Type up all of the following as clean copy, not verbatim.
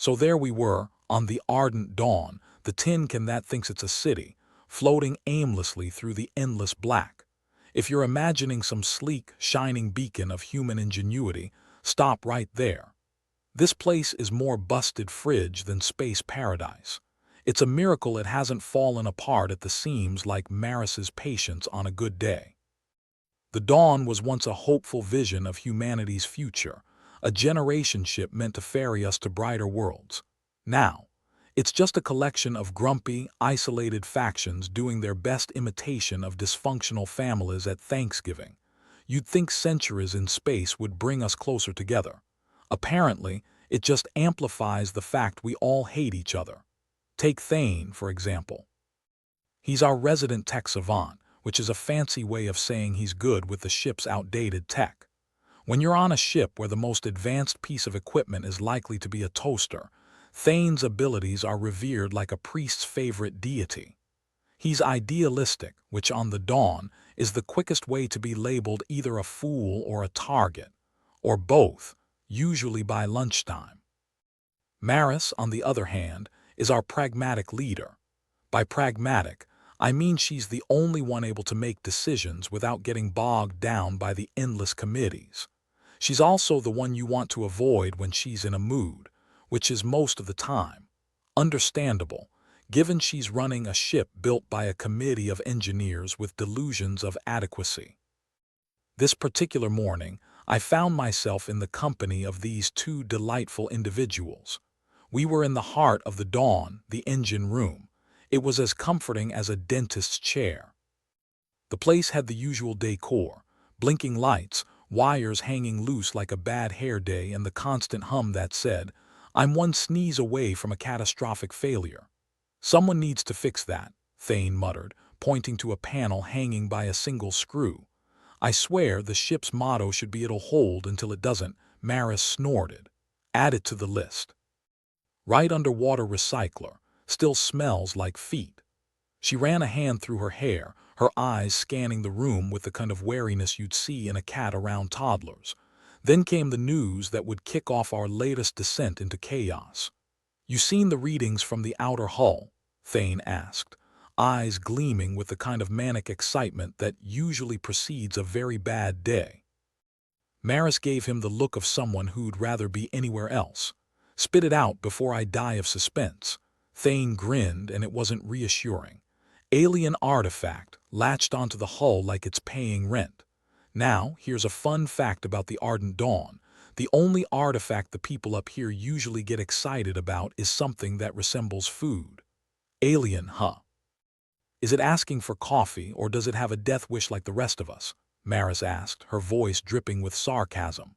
So there we were, on the ardent dawn, the tin can that thinks it's a city, floating aimlessly through the endless black. If you're imagining some sleek, shining beacon of human ingenuity, stop right there. This place is more busted fridge than space paradise. It's a miracle it hasn't fallen apart at the seams like Maris's patience on a good day. The Dawn was once a hopeful vision of humanity's future, a generation ship meant to ferry us to brighter worlds. Now, it's just a collection of grumpy, isolated factions doing their best imitation of dysfunctional families at Thanksgiving. You'd think centuries in space would bring us closer together. Apparently, it just amplifies the fact we all hate each other. Take Thane, for example. He's our resident tech savant, which is a fancy way of saying he's good with the ship's outdated tech. When you're on a ship where the most advanced piece of equipment is likely to be a toaster, Thane's abilities are revered like a priest's favorite deity. He's idealistic, which on the Dawn is the quickest way to be labeled either a fool or a target, or both, usually by lunchtime. Maris, on the other hand, is our pragmatic leader. By pragmatic, I mean she's the only one able to make decisions without getting bogged down by the endless committees. She's also the one you want to avoid when she's in a mood, which is most of the time. Understandable, given she's running a ship built by a committee of engineers with delusions of adequacy. This particular morning, I found myself in the company of these two delightful individuals. We were in the heart of the Dawn, the engine room. It was as comforting as a dentist's chair. The place had the usual decor, blinking lights, wires hanging loose like a bad hair day, and the constant hum that said, "I'm one sneeze away from a catastrophic failure." "Someone needs to fix that," Thane muttered, pointing to a panel hanging by a single screw. "I swear the ship's motto should be 'It'll hold until it doesn't,'" Maris snorted. "Add it to the list." Right underwater recycler, still smells like feet. She ran a hand through her hair, her eyes scanning the room with the kind of wariness you'd see in a cat around toddlers. Then came the news that would kick off our latest descent into chaos. "You seen the readings from the outer hull?" Thane asked, eyes gleaming with the kind of manic excitement that usually precedes a very bad day. Maris gave him the look of someone who'd rather be anywhere else. "Spit it out before I die of suspense." Thane grinned, and it wasn't reassuring. "Alien artifact, latched onto the hull like it's paying rent." Now, here's a fun fact about the Ardent Dawn. The only artifact the people up here usually get excited about is something that resembles food. Alien, huh? "Is it asking for coffee, or does it have a death wish like the rest of us?" Maris asked, her voice dripping with sarcasm.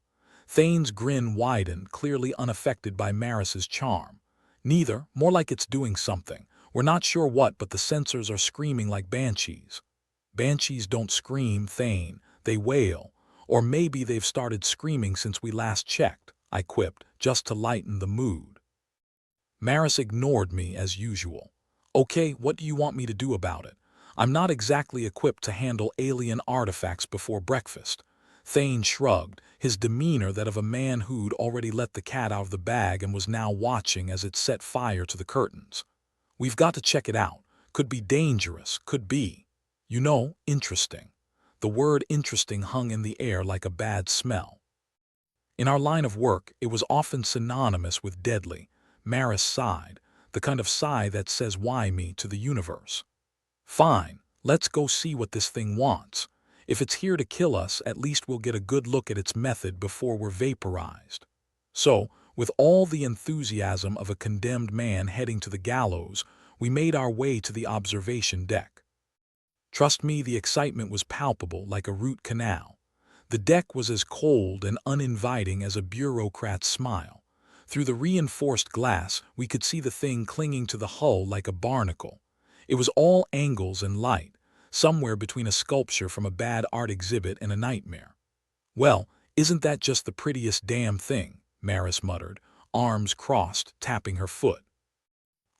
Thane's grin widened, clearly unaffected by Maris's charm. "Neither, more like it's doing something. We're not sure what, but the sensors are screaming like banshees." "Banshees don't scream, Thane. They wail. Or maybe they've started screaming since we last checked," I quipped, just to lighten the mood. Maris ignored me as usual. "Okay, what do you want me to do about it? I'm not exactly equipped to handle alien artifacts before breakfast." Thane shrugged, his demeanor that of a man who'd already let the cat out of the bag and was now watching as it set fire to the curtains. "We've got to check it out. Could be dangerous, could be, interesting." The word interesting hung in the air like a bad smell. In our line of work, it was often synonymous with deadly. Maris sighed, the kind of sigh that says "why me" to the universe. "Fine, let's go see what this thing wants. If it's here to kill us, at least we'll get a good look at its method before we're vaporized." So, with all the enthusiasm of a condemned man heading to the gallows, we made our way to the observation deck. Trust me, the excitement was palpable like a root canal. The deck was as cold and uninviting as a bureaucrat's smile. Through the reinforced glass, we could see the thing clinging to the hull like a barnacle. It was all angles and light, somewhere between a sculpture from a bad art exhibit and a nightmare. "Well, isn't that just the prettiest damn thing?" Maris muttered, arms crossed, tapping her foot.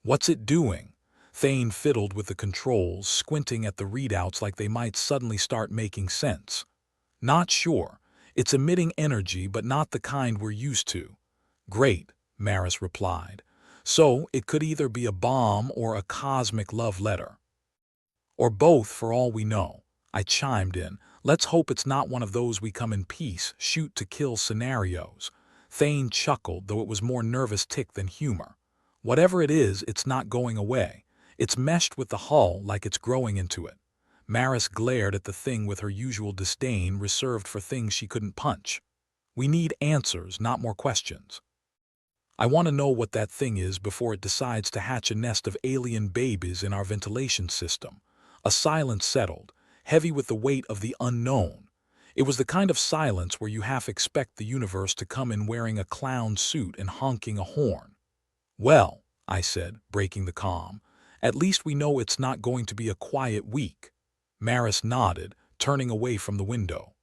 "What's it doing?" Thane fiddled with the controls, squinting at the readouts like they might suddenly start making sense. "Not sure. It's emitting energy, but not the kind we're used to." "Great," Maris replied. So it could either be a bomb or a cosmic love letter. Or both, for all we know. I chimed in. Let's hope it's not one of those we come in peace, shoot to kill scenarios. Thane chuckled, though it was more nervous tick than humor. Whatever it is, it's not going away. It's meshed with the hull like it's growing into it. Maris glared at the thing with her usual disdain reserved for things she couldn't punch. We need answers, not more questions. I want to know what that thing is before it decides to hatch a nest of alien babies in our ventilation system. A silence settled, heavy with the weight of the unknown. It was the kind of silence where you half expect the universe to come in wearing a clown suit and honking a horn. Well, I said, breaking the calm, at least we know it's not going to be a quiet week. Maris nodded, turning away from the window.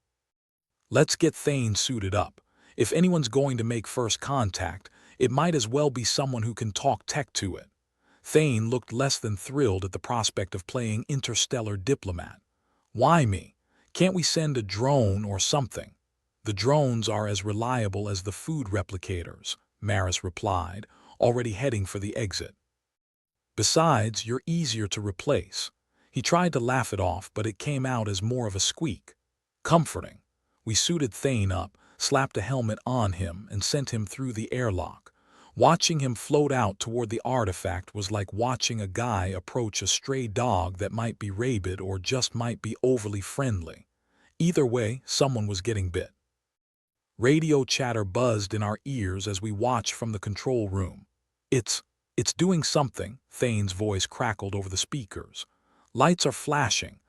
Let's get Thane suited up. If anyone's going to make first contact, it might as well be someone who can talk tech to it. Thane looked less than thrilled at the prospect of playing interstellar diplomat. Why me? Can't we send a drone or something? The drones are as reliable as the food replicators, Maris replied, already heading for the exit. Besides, you're easier to replace. He tried to laugh it off, but it came out as more of a squeak. Comforting. We suited Thane up, slapped a helmet on him, and sent him through the airlock. Watching him float out toward the artifact was like watching a guy approach a stray dog that might be rabid or just might be overly friendly. Either way, someone was getting bit. Radio chatter buzzed in our ears as we watched from the control room. It's doing something, Thane's voice crackled over the speakers. Lights are flashing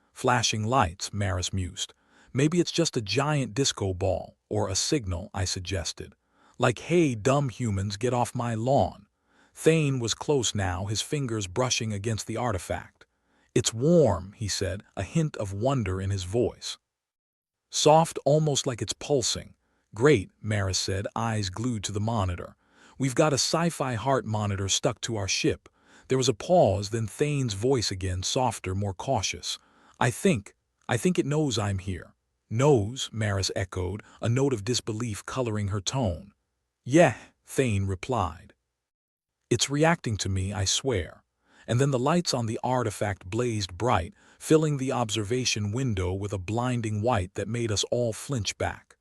lights, Maris mused. Maybe it's just a giant disco ball, or a signal, I suggested. Like, hey, dumb humans, get off my lawn. Thane was close now, his fingers brushing against the artifact. It's warm, he said, a hint of wonder in his voice. Soft, almost like it's pulsing. Great, Maris said, eyes glued to the monitor. We've got a sci-fi heart monitor stuck to our ship. There was a pause, then Thane's voice again, softer, more cautious. I think it knows I'm here. Knows, Maris echoed, a note of disbelief coloring her tone. Yeah, Thane replied. It's reacting to me, I swear. And then the lights on the artifact blazed bright, filling the observation window with a blinding white that made us all flinch back.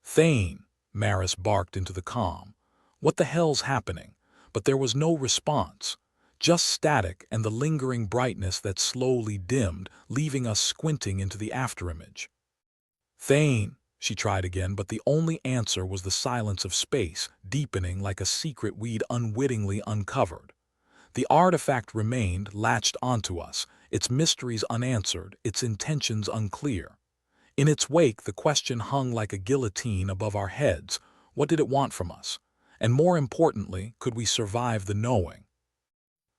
Thane, Maris barked into the calm. What the hell's happening? But there was no response. Just static and the lingering brightness that slowly dimmed, leaving us squinting into the afterimage. Thane, she tried again, but the only answer was the silence of space, deepening like a secret we'd unwittingly uncovered. The artifact remained, latched onto us, its mysteries unanswered, its intentions unclear. In its wake, the question hung like a guillotine above our heads. What did it want from us? And more importantly, could we survive the knowing?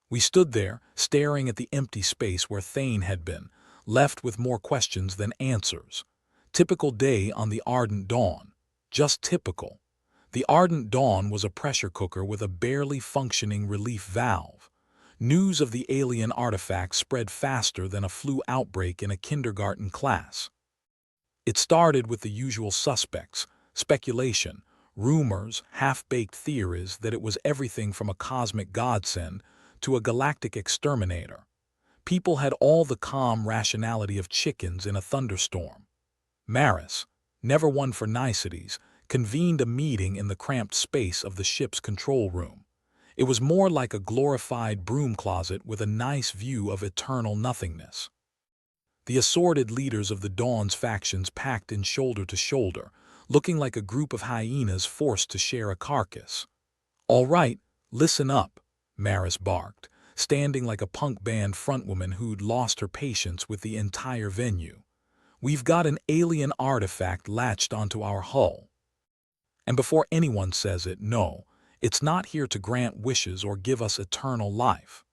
We stood there, staring at the empty space where Thane had been, left with more questions than answers. Typical day on the Ardent Dawn. Just typical. The Ardent Dawn was a pressure cooker with a barely functioning relief valve. News of the alien artifact spread faster than a flu outbreak in a kindergarten class. It started with the usual suspects, speculation, rumors, half-baked theories that it was everything from a cosmic godsend to a galactic exterminator. People had all the calm rationality of chickens in a thunderstorm. Maris, never one for niceties, convened a meeting in the cramped space of the ship's control room. It was more like a glorified broom closet with a nice view of eternal nothingness. The assorted leaders of the Dawn's factions packed in shoulder to shoulder, looking like a group of hyenas forced to share a carcass. All right, listen up, Maris barked, standing like a punk band frontwoman who'd lost her patience with the entire venue. We've got an alien artifact latched onto our hull. And before anyone says it, no, it's not here to grant wishes or give us eternal life.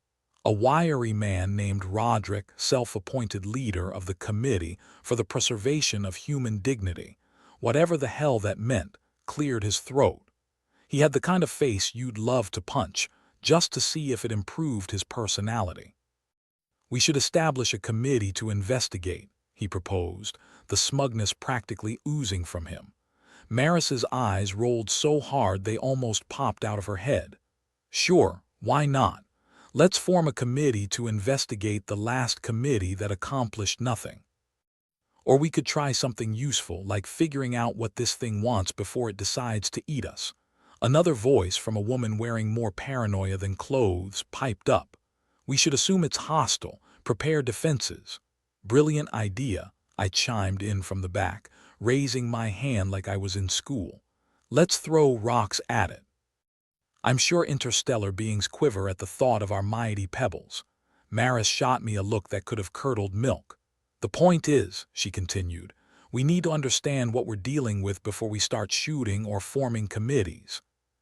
A wiry man named Roderick, self-appointed leader of the Committee for the Preservation of Human Dignity, whatever the hell that meant, cleared his throat. He had the kind of face you'd love to punch, just to see if it improved his personality. We should establish a committee to investigate, he proposed, the smugness practically oozing from him. Maris's eyes rolled so hard they almost popped out of her head. Sure, why not? Let's form a committee to investigate the last committee that accomplished nothing. Or we could try something useful, like figuring out what this thing wants before it decides to eat us. Another voice from a woman wearing more paranoia than clothes piped up. We should assume it's hostile, prepare defenses. Brilliant idea, I chimed in from the back, raising my hand like I was in school. Let's throw rocks at it. I'm sure interstellar beings quiver at the thought of our mighty pebbles. Maris shot me a look that could have curdled milk. The point is, she continued, we need to understand what we're dealing with before we start shooting or forming committees.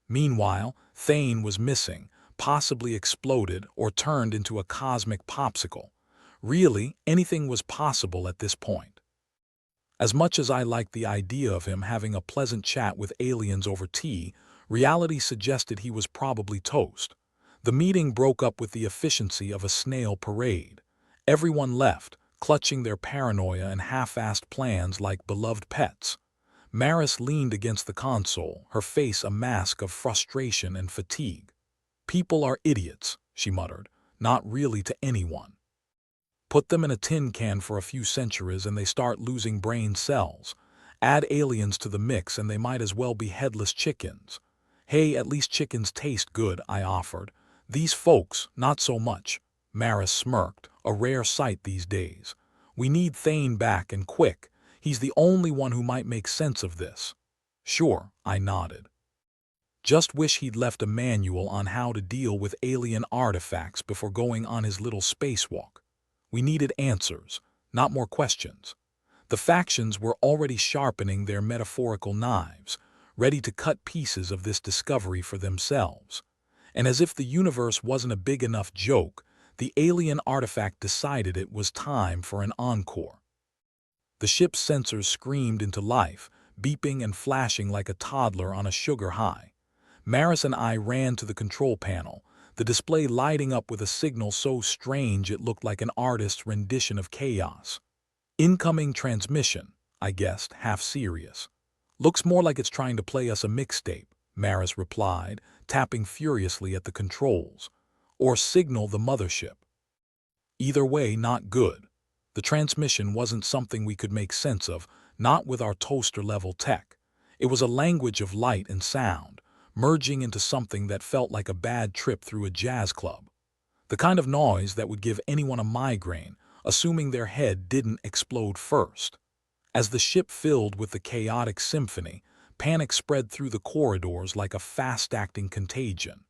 Meanwhile, Thane was missing, possibly exploded or turned into a cosmic popsicle. Really, anything was possible at this point. As much as I liked the idea of him having a pleasant chat with aliens over tea, reality suggested he was probably toast. The meeting broke up with the efficiency of a snail parade. Everyone left, clutching their paranoia and half-assed plans like beloved pets. Maris leaned against the console, her face a mask of frustration and fatigue. People are idiots, she muttered, not really to anyone. Put them in a tin can for a few centuries and they start losing brain cells. Add aliens to the mix and they might as well be headless chickens. Hey, at least chickens taste good, I offered. These folks, not so much. Maris smirked, a rare sight these days. We need Thane back and quick. He's the only one who might make sense of this. Sure, I nodded. Just wish he'd left a manual on how to deal with alien artifacts before going on his little spacewalk. We needed answers, not more questions. The factions were already sharpening their metaphorical knives, ready to cut pieces of this discovery for themselves. And as if the universe wasn't a big enough joke, the alien artifact decided it was time for an encore. The ship's sensors screamed into life, beeping and flashing like a toddler on a sugar high. Maris and I ran to the control panel, the display lighting up with a signal so strange it looked like an artist's rendition of chaos. Incoming transmission, I guessed, half serious. Looks more like it's trying to play us a mixtape, Maris replied, tapping furiously at the controls. Or signal the mothership. Either way, not good. The transmission wasn't something we could make sense of, not with our toaster-level tech. It was a language of light and sound, merging into something that felt like a bad trip through a jazz club. The kind of noise that would give anyone a migraine, assuming their head didn't explode first. As the ship filled with the chaotic symphony, panic spread through the corridors like a fast-acting contagion.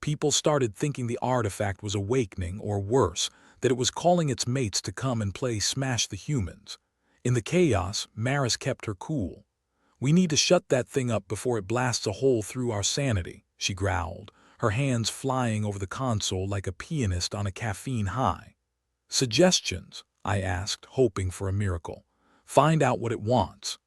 People started thinking the artifact was awakening, or worse, that it was calling its mates to come and play Smash the Humans. In the chaos, Maris kept her cool. We need to shut that thing up before it blasts a hole through our sanity, she growled, her hands flying over the console like a pianist on a caffeine high. Suggestions? I asked, hoping for a miracle. Find out what it wants.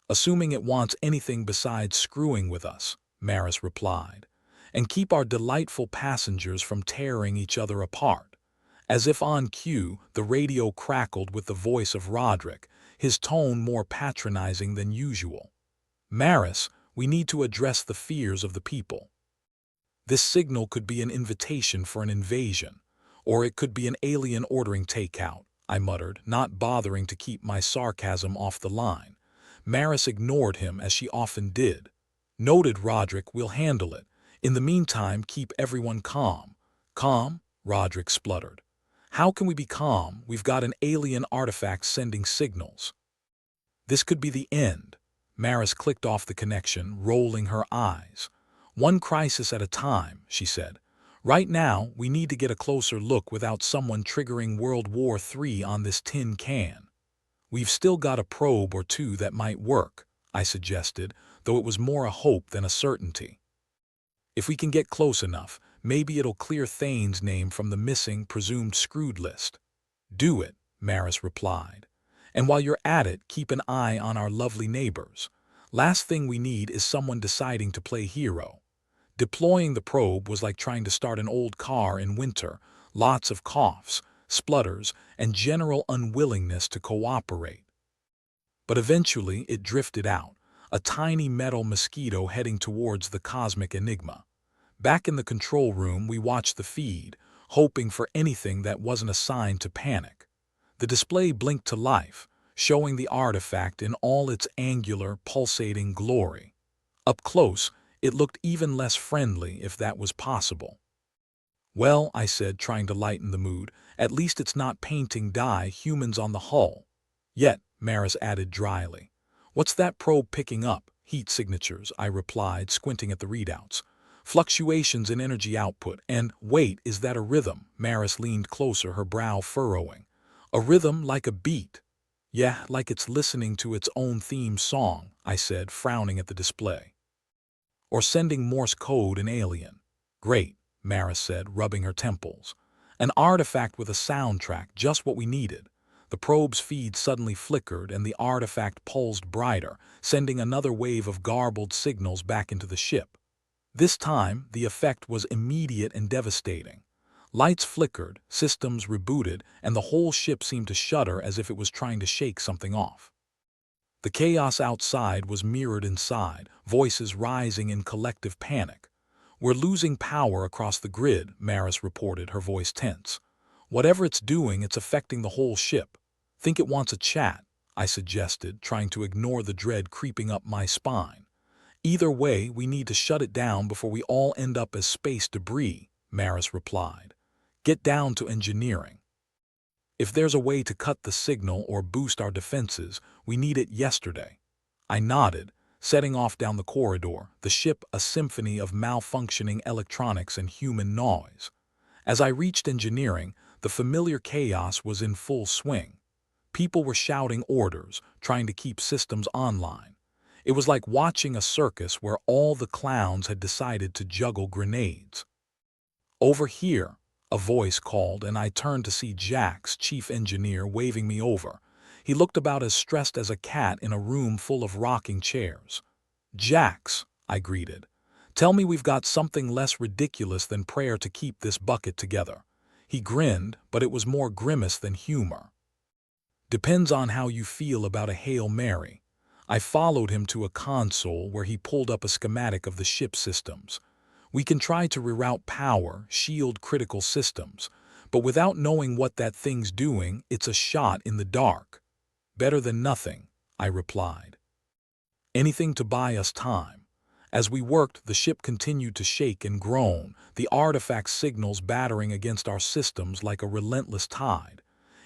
Assuming it wants anything besides screwing with us, Maris replied, and keep our delightful passengers from tearing each other apart. As if on cue, the radio crackled with the voice of Roderick, his tone more patronizing than usual. Maris, we need to address the fears of the people. This signal could be an invitation for an invasion, or it could be an alien ordering takeout, I muttered, not bothering to keep my sarcasm off the line. Maris ignored him as she often did. Noted, Roderick, we'll handle it. In the meantime, keep everyone calm. Calm? Roderick spluttered. How can we be calm? We've got an alien artifact sending signals. This could be the end. Maris clicked off the connection, rolling her eyes. One crisis at a time, she said. Right now, we need to get a closer look without someone triggering World War III on this tin can. We've still got a probe or two that might work, I suggested, though it was more a hope than a certainty. If we can get close enough, maybe it'll clear Thane's name from the missing, presumed screwed list. Do it, Maris replied. And while you're at it, keep an eye on our lovely neighbors. Last thing we need is someone deciding to play hero. Deploying the probe was like trying to start an old car in winter, lots of coughs, splutters, and general unwillingness to cooperate. But eventually it drifted out, a tiny metal mosquito heading towards the cosmic enigma. Back in the control room, we watched the feed, hoping for anything that wasn't a sign to panic. The display blinked to life, showing the artifact in all its angular, pulsating glory. Up close, it looked even less friendly, if that was possible. "Well," I said, trying to lighten the mood, "at least it's not painting humans on the hull." "Yet," Maris added dryly. "What's that probe picking up?" "Heat signatures," I replied, squinting at the readouts. "Fluctuations in energy output, and wait, is that a rhythm?" Maris leaned closer, her brow furrowing. "A rhythm like a beat?" "Yeah, like it's listening to its own theme song," I said, frowning at the display. "Or sending Morse code in alien." "Great," Maris said, rubbing her temples. "An artifact with a soundtrack, just what we needed." The probe's feed suddenly flickered and the artifact pulsed brighter, sending another wave of garbled signals back into the ship. This time, the effect was immediate and devastating. Lights flickered, systems rebooted, and the whole ship seemed to shudder as if it was trying to shake something off. The chaos outside was mirrored inside, voices rising in collective panic. "We're losing power across the grid," Maris reported, her voice tense. "Whatever it's doing, it's affecting the whole ship." "Think it wants a chat," I suggested, trying to ignore the dread creeping up my spine. "Either way, we need to shut it down before we all end up as space debris," Maris replied. "Get down to engineering. If there's a way to cut the signal or boost our defenses, we need it yesterday." I nodded, setting off down the corridor, the ship a symphony of malfunctioning electronics and human noise. As I reached engineering, the familiar chaos was in full swing. People were shouting orders, trying to keep systems online. It was like watching a circus where all the clowns had decided to juggle grenades. "Over here," a voice called, and I turned to see Jax, chief engineer, waving me over. He looked about as stressed as a cat in a room full of rocking chairs. "Jax," I greeted. "Tell me we've got something less ridiculous than prayer to keep this bucket together." He grinned, but it was more grimace than humor. "Depends on how you feel about a Hail Mary." I followed him to a console where he pulled up a schematic of the ship systems. "We can try to reroute power, shield critical systems, but without knowing what that thing's doing, it's a shot in the dark." "Better than nothing," I replied. "Anything to buy us time." As we worked, the ship continued to shake and groan, the artifact signals battering against our systems like a relentless tide.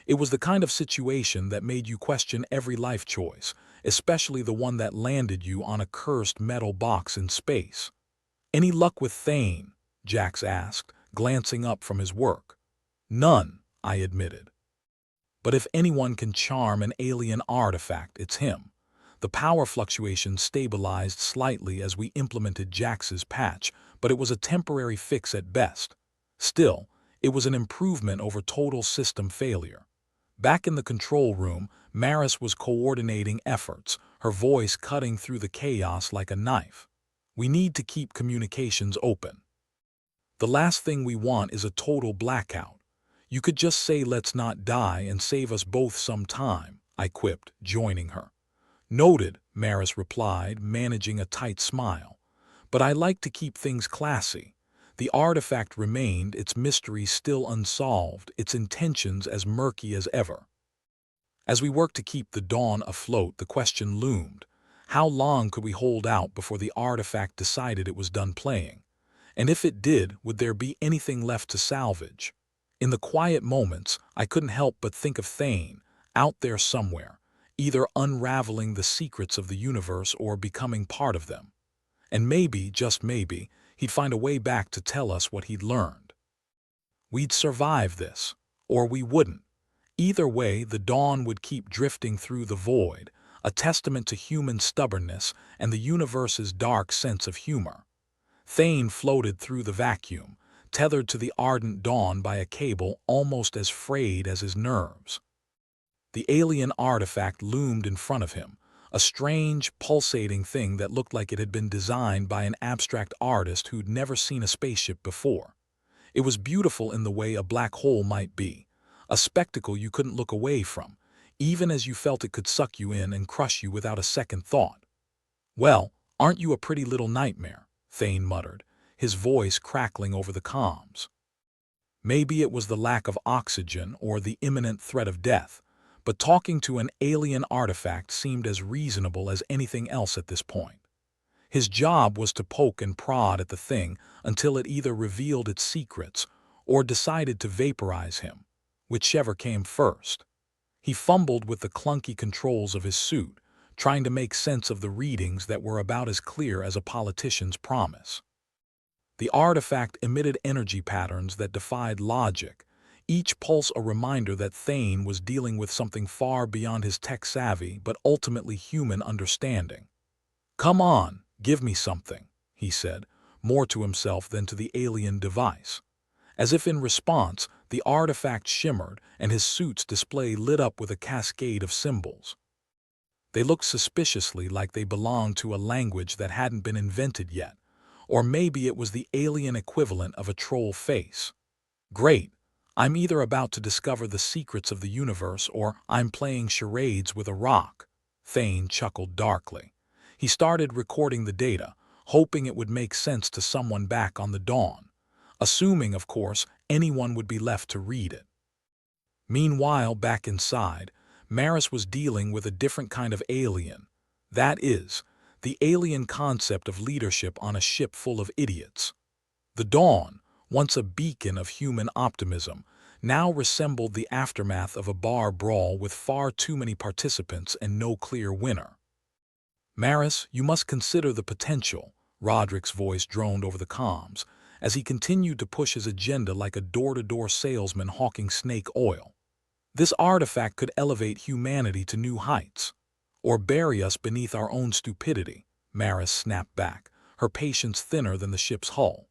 It was the kind of situation that made you question every life choice, especially the one that landed you on a cursed metal box in space. "Any luck with Thane?" Jax asked, glancing up from his work. "None," I admitted. "But if anyone can charm an alien artifact, it's him." The power fluctuations stabilized slightly as we implemented Jax's patch, but it was a temporary fix at best. Still, it was an improvement over total system failure. Back in the control room, Maris was coordinating efforts, her voice cutting through the chaos like a knife. "We need to keep communications open. The last thing we want is a total blackout. You could just say let's not die and save us both some time," I quipped, joining her. "Noted," Maris replied, managing a tight smile. "But I like to keep things classy." The artifact remained, its mystery still unsolved, its intentions as murky as ever. As we worked to keep the Dawn afloat, the question loomed. How long could we hold out before the artifact decided it was done playing? And if it did, would there be anything left to salvage? In the quiet moments, I couldn't help but think of Thane, out there somewhere, either unraveling the secrets of the universe or becoming part of them. And maybe, just maybe, he'd find a way back to tell us what he'd learned. We'd survive this, or we wouldn't. Either way, the Dawn would keep drifting through the void, a testament to human stubbornness and the universe's dark sense of humor. Thane floated through the vacuum, tethered to the ardent dawn by a cable almost as frayed as his nerves. The alien artifact loomed in front of him, a strange, pulsating thing that looked like it had been designed by an abstract artist who'd never seen a spaceship before. It was beautiful in the way a black hole might be, a spectacle you couldn't look away from, even as you felt it could suck you in and crush you without a second thought. "Well, aren't you a pretty little nightmare?" Thane muttered, his voice crackling over the comms. Maybe it was the lack of oxygen or the imminent threat of death, but talking to an alien artifact seemed as reasonable as anything else at this point. His job was to poke and prod at the thing until it either revealed its secrets or decided to vaporize him, whichever came first. He fumbled with the clunky controls of his suit, trying to make sense of the readings that were about as clear as a politician's promise. The artifact emitted energy patterns that defied logic, each pulse a reminder that Thane was dealing with something far beyond his tech-savvy but ultimately human understanding. "Come on, give me something," he said, more to himself than to the alien device. As if in response, the artifact shimmered and his suit's display lit up with a cascade of symbols. They looked suspiciously like they belonged to a language that hadn't been invented yet, or maybe it was the alien equivalent of a troll face. "Great, I'm either about to discover the secrets of the universe or I'm playing charades with a rock," Thane chuckled darkly. He started recording the data, hoping it would make sense to someone back on the Dawn, assuming, of course, anyone would be left to read it. Meanwhile, back inside, Maris was dealing with a different kind of alien. That is, the alien concept of leadership on a ship full of idiots. The Dawn, once a beacon of human optimism, now resembled the aftermath of a bar brawl with far too many participants and no clear winner. "Maris, you must consider the potential," Roderick's voice droned over the comms, as he continued to push his agenda like a door-to-door salesman hawking snake oil. "This artifact could elevate humanity to new heights, or bury us beneath our own stupidity," Maris snapped back, her patience thinner than the ship's hull.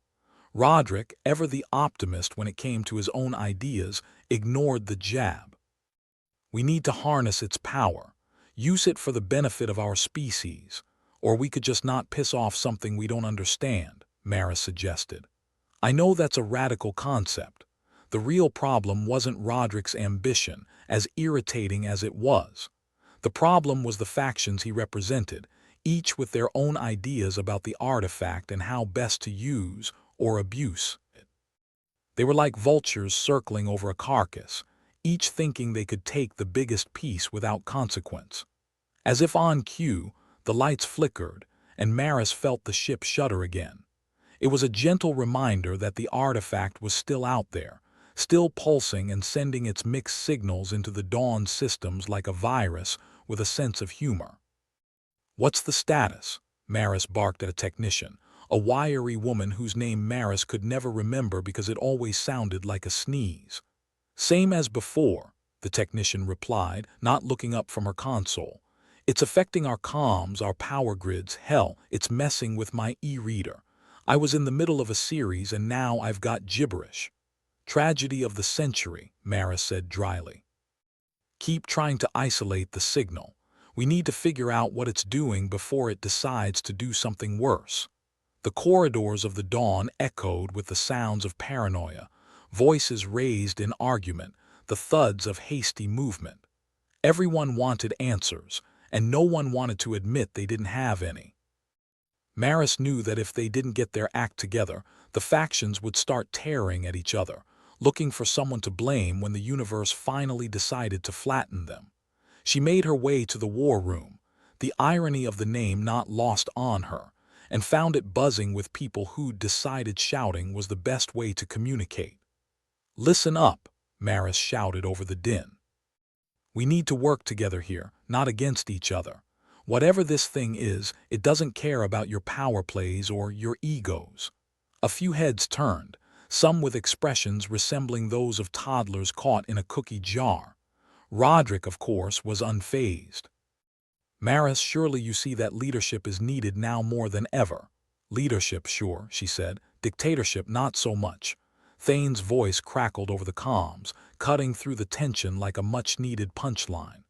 Roderick, ever the optimist when it came to his own ideas, ignored the jab. "We need to harness its power, use it for the benefit of our species, or we could just not piss off something we don't understand," Maris suggested. "I know that's a radical concept. The real problem wasn't Roderick's ambition, as irritating as it was. The problem was the factions he represented, each with their own ideas about the artifact and how best to use or abuse it. They were like vultures circling over a carcass, each thinking they could take the biggest piece without consequence." As if on cue, the lights flickered, and Maris felt the ship shudder again. It was a gentle reminder that the artifact was still out there, still pulsing and sending its mixed signals into the Dawn systems like a virus with a sense of humor. "What's the status?" Maris barked at a technician, a wiry woman whose name Maris could never remember because it always sounded like a sneeze. "Same as before," the technician replied, not looking up from her console. "It's affecting our comms, our power grids, hell, it's messing with my e-reader. I was in the middle of a series and now I've got gibberish." "Tragedy of the century," Maris said dryly. "Keep trying to isolate the signal. We need to figure out what it's doing before it decides to do something worse." The corridors of the Dawn echoed with the sounds of paranoia, voices raised in argument, the thuds of hasty movement. Everyone wanted answers, and no one wanted to admit they didn't have any. Maris knew that if they didn't get their act together, the factions would start tearing at each other, looking for someone to blame when the universe finally decided to flatten them. She made her way to the war room, the irony of the name not lost on her, and found it buzzing with people who'd decided shouting was the best way to communicate. "Listen up," Maris shouted over the din. "We need to work together here, not against each other. Whatever this thing is, it doesn't care about your power plays or your egos." A few heads turned, some with expressions resembling those of toddlers caught in a cookie jar. Roderick, of course, was unfazed. "Maris, surely you see that leadership is needed now more than ever." "Leadership, sure," she said. "Dictatorship, not so much." Thane's voice crackled over the comms, cutting through the tension like a much-needed punchline.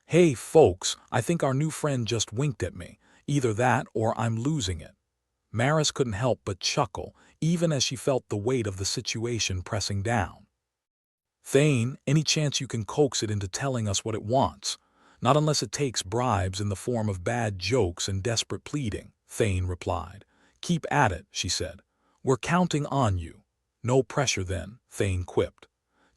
"Hey, folks, I think our new friend just winked at me. Either that or I'm losing it." Maris couldn't help but chuckle, even as she felt the weight of the situation pressing down. "Thane, any chance you can coax it into telling us what it wants? Not unless it takes bribes in the form of bad jokes and desperate pleading, Thane replied. Keep at it, she said. We're counting on you. No pressure then, Thane quipped.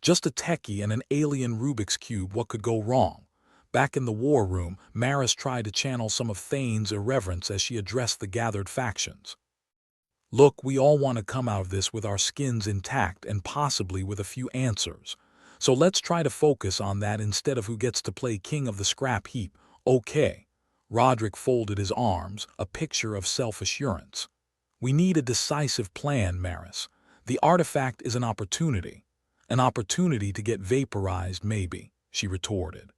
Just a techie and an alien Rubik's Cube, what could go wrong? Back in the war room, Maris tried to channel some of Thane's irreverence as she addressed the gathered factions. Look, we all want to come out of this with our skins intact and possibly with a few answers. So let's try to focus on that instead of who gets to play king of the scrap heap. Okay. Roderick folded his arms, a picture of self-assurance. We need a decisive plan, Maris. The artifact is an opportunity. An opportunity to get vaporized, maybe, she retorted.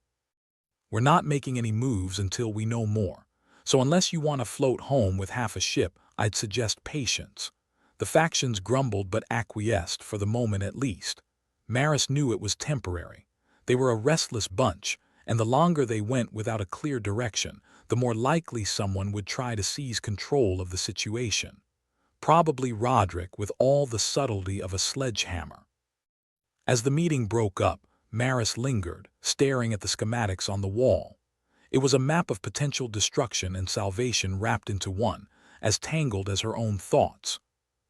We're not making any moves until we know more. So unless you want to float home with half a ship, I'd suggest patience. The factions grumbled but acquiesced, for the moment at least. Maris knew it was temporary. They were a restless bunch, and the longer they went without a clear direction, the more likely someone would try to seize control of the situation. Probably Roderick, with all the subtlety of a sledgehammer. As the meeting broke up, Maris lingered, staring at the schematics on the wall. It was a map of potential destruction and salvation wrapped into one, as tangled as her own thoughts.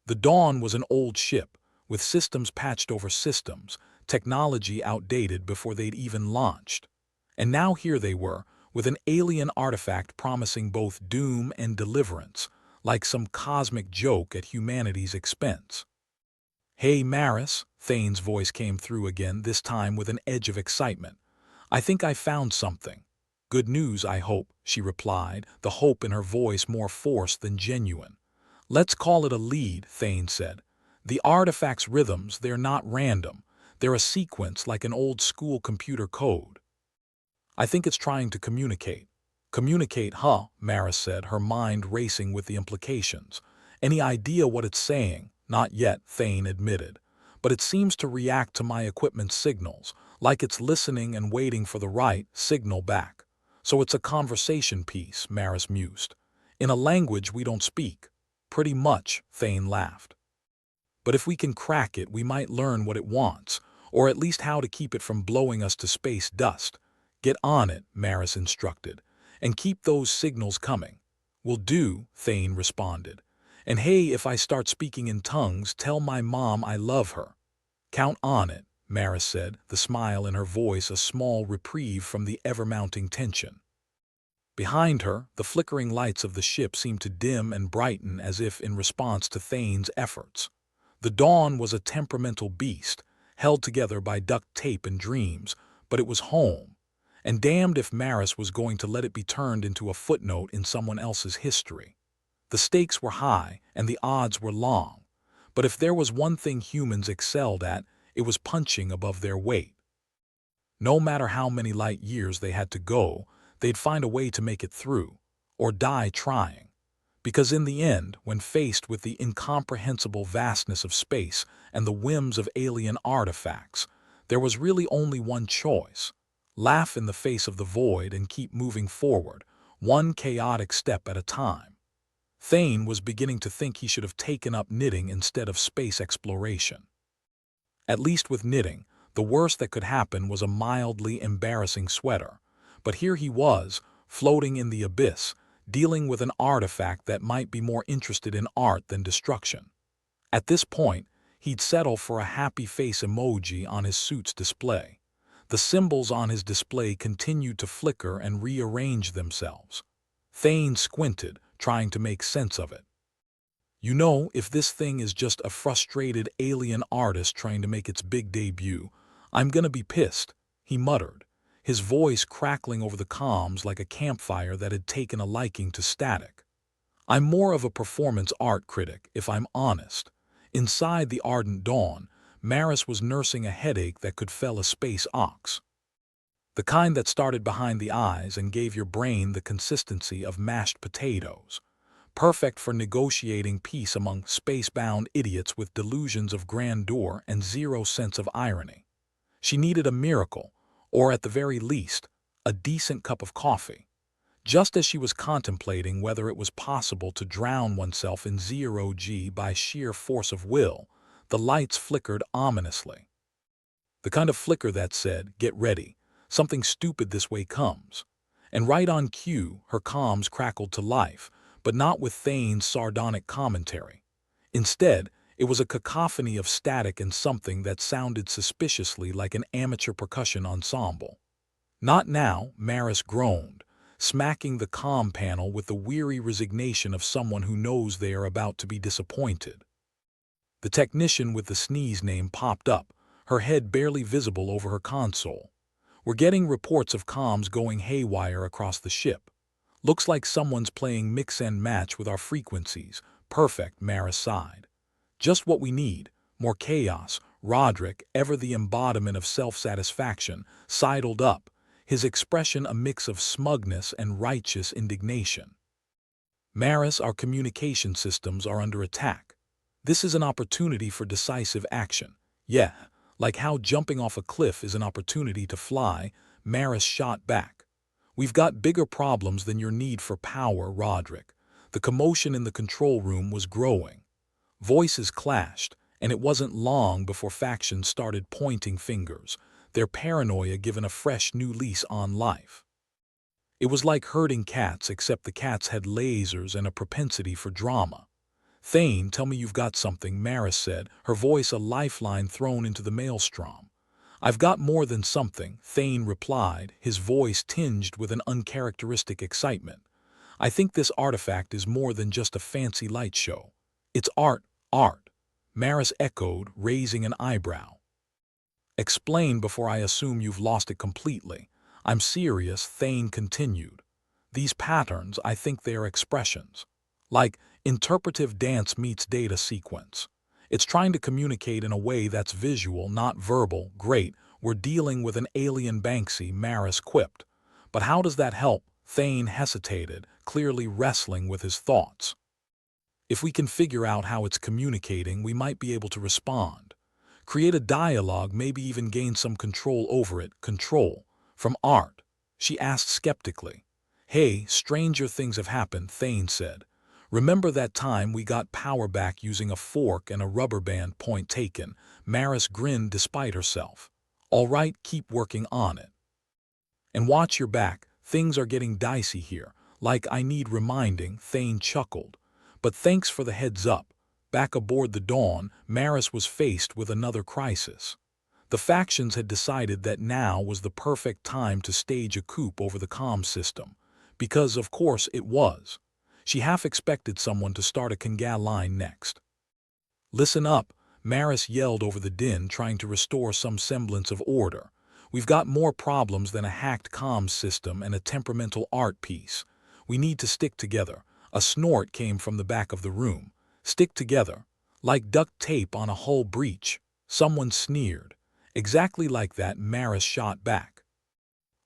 The Dawn was an old ship, with systems patched over systems, technology outdated before they'd even launched. And now here they were, with an alien artifact promising both doom and deliverance, like some cosmic joke at humanity's expense. Hey, Maris, Thane's voice came through again, this time with an edge of excitement. I think I found something. Good news, I hope, she replied, the hope in her voice more forced than genuine. Let's call it a lead, Thane said. The artifact's rhythms, they're not random. They're a sequence like an old-school computer code. I think it's trying to communicate. Communicate, huh? Maris said, her mind racing with the implications. Any idea what it's saying? Not yet, Thane admitted. But it seems to react to my equipment's signals, like it's listening and waiting for the right signal back. So it's a conversation piece, Maris mused. In a language we don't speak. Pretty much, Thane laughed. But if we can crack it, we might learn what it wants, or at least how to keep it from blowing us to space dust. Get on it, Maris instructed, and keep those signals coming. Will do, Thane responded. And hey, if I start speaking in tongues, tell my mom I love her. Count on it, Maris said, the smile in her voice a small reprieve from the ever-mounting tension. Behind her, the flickering lights of the ship seemed to dim and brighten as if in response to Thane's efforts. The Dawn was a temperamental beast, held together by duct tape and dreams, but it was home. And damned if Maris was going to let it be turned into a footnote in someone else's history. The stakes were high, and the odds were long. But if there was one thing humans excelled at, it was punching above their weight. No matter how many light years they had to go, they'd find a way to make it through, or die trying. Because in the end, when faced with the incomprehensible vastness of space and the whims of alien artifacts, there was really only one choice. Laugh in the face of the void and keep moving forward, one chaotic step at a time. Thane was beginning to think he should have taken up knitting instead of space exploration. At least with knitting, the worst that could happen was a mildly embarrassing sweater. But here he was, floating in the abyss, dealing with an artifact that might be more interested in art than destruction. At this point, he'd settle for a happy face emoji on his suit's display. The symbols on his display continued to flicker and rearrange themselves. Thane squinted, trying to make sense of it. You know, if this thing is just a frustrated alien artist trying to make its big debut, I'm gonna be pissed, he muttered, his voice crackling over the comms like a campfire that had taken a liking to static. I'm more of a performance art critic, if I'm honest. Inside the ardent dawn, Maris was nursing a headache that could fell a Space Ox. The kind that started behind the eyes and gave your brain the consistency of mashed potatoes. Perfect for negotiating peace among space-bound idiots with delusions of grandeur and zero sense of irony. She needed a miracle, or at the very least, a decent cup of coffee. Just as she was contemplating whether it was possible to drown oneself in zero-G by sheer force of will, the lights flickered ominously. The kind of flicker that said, "Get ready, something stupid this way comes." And right on cue, her comms crackled to life, but not with Thane's sardonic commentary. Instead, it was a cacophony of static and something that sounded suspiciously like an amateur percussion ensemble. "Not now," Maris groaned, smacking the comm panel with the weary resignation of someone who knows they are about to be disappointed. The technician with the sneeze name popped up, her head barely visible over her console. "We're getting reports of comms going haywire across the ship. Looks like someone's playing mix and match with our frequencies." "Perfect," Maris sighed. "Just what we need. More chaos." Roderick, ever the embodiment of self-satisfaction, sidled up, his expression a mix of smugness and righteous indignation. "Maris, our communication systems are under attack. This is an opportunity for decisive action." "Yeah, like how jumping off a cliff is an opportunity to fly," Maris shot back. "We've got bigger problems than your need for power, Roderick." The commotion in the control room was growing. Voices clashed, and it wasn't long before factions started pointing fingers, their paranoia given a fresh new lease on life. It was like herding cats, except the cats had lasers and a propensity for drama. "Thane, tell me you've got something," Maris said, her voice a lifeline thrown into the maelstrom. "I've got more than something," Thane replied, his voice tinged with an uncharacteristic excitement. "I think this artifact is more than just a fancy light show. It's art." "Art," Maris echoed, raising an eyebrow. "Explain before I assume you've lost it completely." "I'm serious," Thane continued. "These patterns, I think they are expressions. Like interpretive dance meets data sequence. It's trying to communicate in a way that's visual, not verbal." "Great, we're dealing with an alien Banksy," Maris quipped. "But how does that help?" Thane hesitated, clearly wrestling with his thoughts. "If we can figure out how it's communicating, we might be able to respond. Create a dialogue, maybe even gain some control over it." "Control? From art?" she asked skeptically. "Hey, stranger things have happened," Thane said. "Remember that time we got power back using a fork and a rubber band?" "Point taken." Maris grinned despite herself. "All right, keep working on it. And watch your back, things are getting dicey here." "Like I need reminding," Thane chuckled. "But thanks for the heads up." Back aboard the Dawn, Maris was faced with another crisis. The factions had decided that now was the perfect time to stage a coup over the comm system. Because, of course, it was. She half expected someone to start a Kangal line next. "Listen up," Maris yelled over the din, trying to restore some semblance of order. "We've got more problems than a hacked comms system and a temperamental art piece. We need to stick together." A snort came from the back of the room. "Stick together? Like duct tape on a hull breach?" Someone sneered. "Exactly like that," Maris shot back.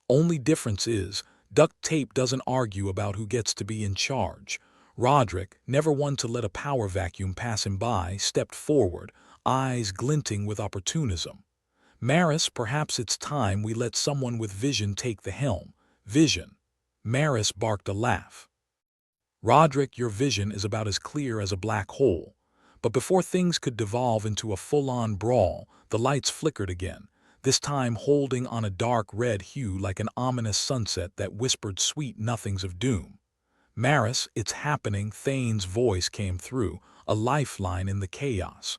"Only difference is, duct tape doesn't argue about who gets to be in charge." Roderick, never one to let a power vacuum pass him by, stepped forward, eyes glinting with opportunism. "Maris, perhaps it's time we let someone with vision take the helm." "Vision?" Maris barked a laugh. "Roderick, your vision is about as clear as a black hole." But before things could devolve into a full-on brawl, the lights flickered again, this time holding on a dark red hue like an ominous sunset that whispered sweet nothings of doom. "Maris, it's happening," Thane's voice came through, a lifeline in the chaos.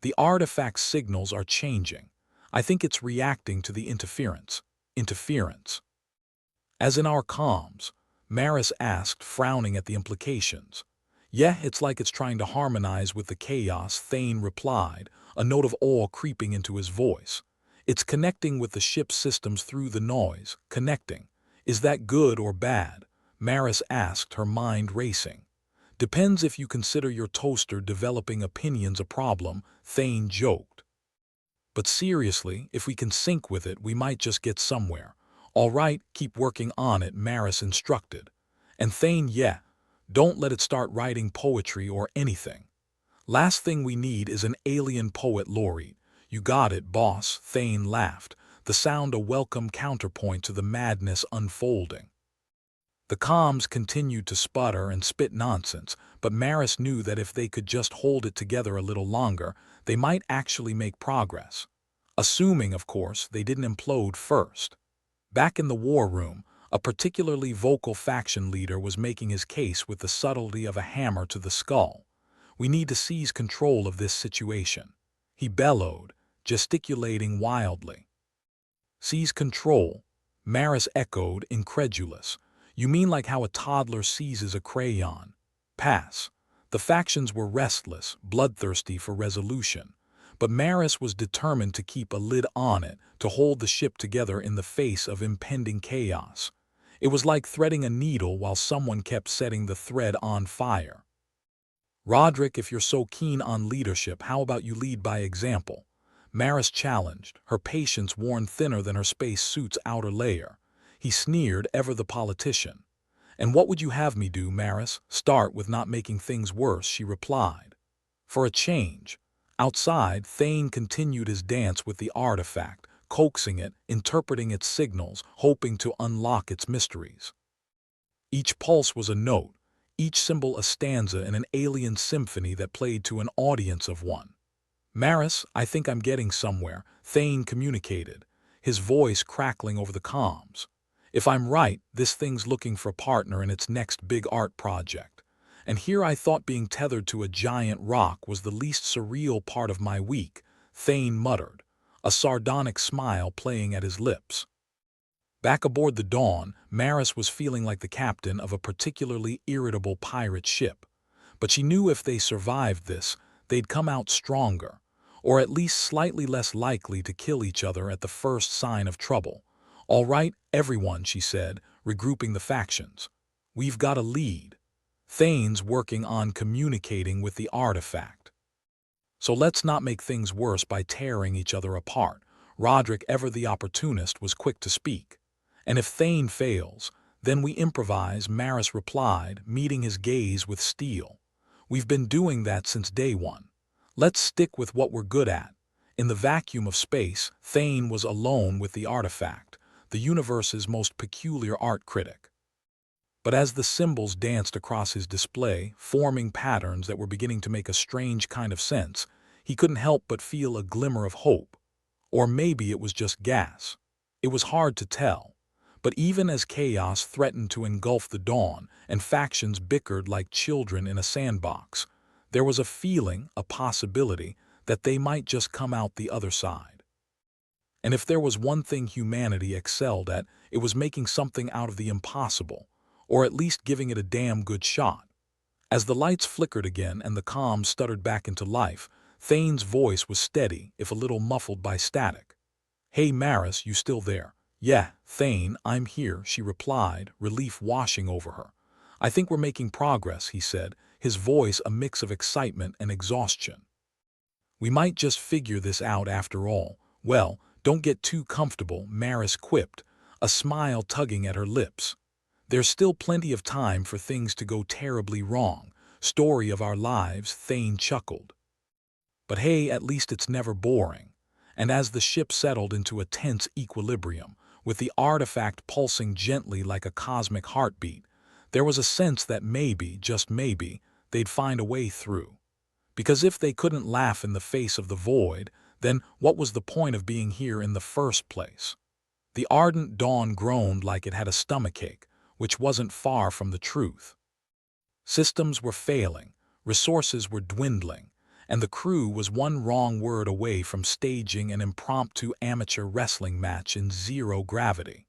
"The artifact's signals are changing. I think it's reacting to the interference." "Interference?" "As in our comms?" Maris asked, frowning at the implications. "Yeah, it's like it's trying to harmonize with the chaos," Thane replied, a note of awe creeping into his voice. "It's connecting with the ship's systems through the noise." "Connecting? Is that good or bad?" Maris asked, her mind racing. "Depends if you consider your toaster developing opinions a problem," Thane joked. "But seriously, if we can sync with it, we might just get somewhere." "All right, keep working on it," Maris instructed. "And Thane, yeah, don't let it start writing poetry or anything. Last thing we need is an alien poet laureate." "You got it, boss," Thane laughed, the sound a welcome counterpoint to the madness unfolding. The comms continued to sputter and spit nonsense, but Maris knew that if they could just hold it together a little longer, they might actually make progress. Assuming, of course, they didn't implode first. Back in the war room, A particularly vocal faction leader was making his case with the subtlety of a hammer to the skull. "We need to seize control of this situation," he bellowed, gesticulating wildly. "Seize control?" Maris echoed, incredulous. "You mean like how a toddler seizes a crayon?" "Pass." The factions were restless, bloodthirsty for resolution. But Maris was determined to keep a lid on it, to hold the ship together in the face of impending chaos. It was like threading a needle while someone kept setting the thread on fire. "Roderick, if you're so keen on leadership, how about you lead by example?" Maris challenged, her patience worn thinner than her space suit's outer layer. He sneered, ever the politician. "And what would you have me do, Maris?" "Start with not making things worse," she replied. For a change. Outside, Thane continued his dance with the artifact, coaxing it, interpreting its signals, hoping to unlock its mysteries. Each pulse was a note, each symbol a stanza in an alien symphony that played to an audience of one. "Maris, I think I'm getting somewhere," Thane communicated, his voice crackling over the comms. "If I'm right, this thing's looking for a partner in its next big art project. And here I thought being tethered to a giant rock was the least surreal part of my week," Thane muttered, a sardonic smile playing at his lips. Back aboard the Dawn, Maris was feeling like the captain of a particularly irritable pirate ship. But she knew if they survived this, they'd come out stronger, or at least slightly less likely to kill each other at the first sign of trouble. "All right, everyone," she said, regrouping the factions. "We've got a lead. Thane's working on communicating with the artifact. So let's not make things worse by tearing each other apart." Roderick, ever the opportunist, was quick to speak. "And if Thane fails, then we improvise," Maris replied, meeting his gaze with steel. "We've been doing that since day one. Let's stick with what we're good at." In the vacuum of space, Thane was alone with the artifact, the universe's most peculiar art critic. But as the symbols danced across his display, forming patterns that were beginning to make a strange kind of sense, he couldn't help but feel a glimmer of hope. Or maybe it was just gas. It was hard to tell. But even as chaos threatened to engulf the Dawn and factions bickered like children in a sandbox, there was a feeling, a possibility, that they might just come out the other side. And if there was one thing humanity excelled at, it was making something out of the impossible, or at least giving it a damn good shot. As the lights flickered again and the comms stuttered back into life, Thane's voice was steady, if a little muffled by static. "Hey Maris, you still there?" "Yeah, Thane, I'm here," she replied, relief washing over her. "I think we're making progress," he said, his voice a mix of excitement and exhaustion. "We might just figure this out after all." "Well, don't get too comfortable," Maris quipped, a smile tugging at her lips. "There's still plenty of time for things to go terribly wrong. Story of our lives," Thane chuckled. "But hey, at least it's never boring." And as the ship settled into a tense equilibrium, with the artifact pulsing gently like a cosmic heartbeat, there was a sense that maybe, just maybe, they'd find a way through. Because if they couldn't laugh in the face of the void, then what was the point of being here in the first place? The ardent dawn groaned like it had a stomachache, which wasn't far from the truth. Systems were failing, resources were dwindling, and the crew was one wrong word away from staging an impromptu amateur wrestling match in zero gravity.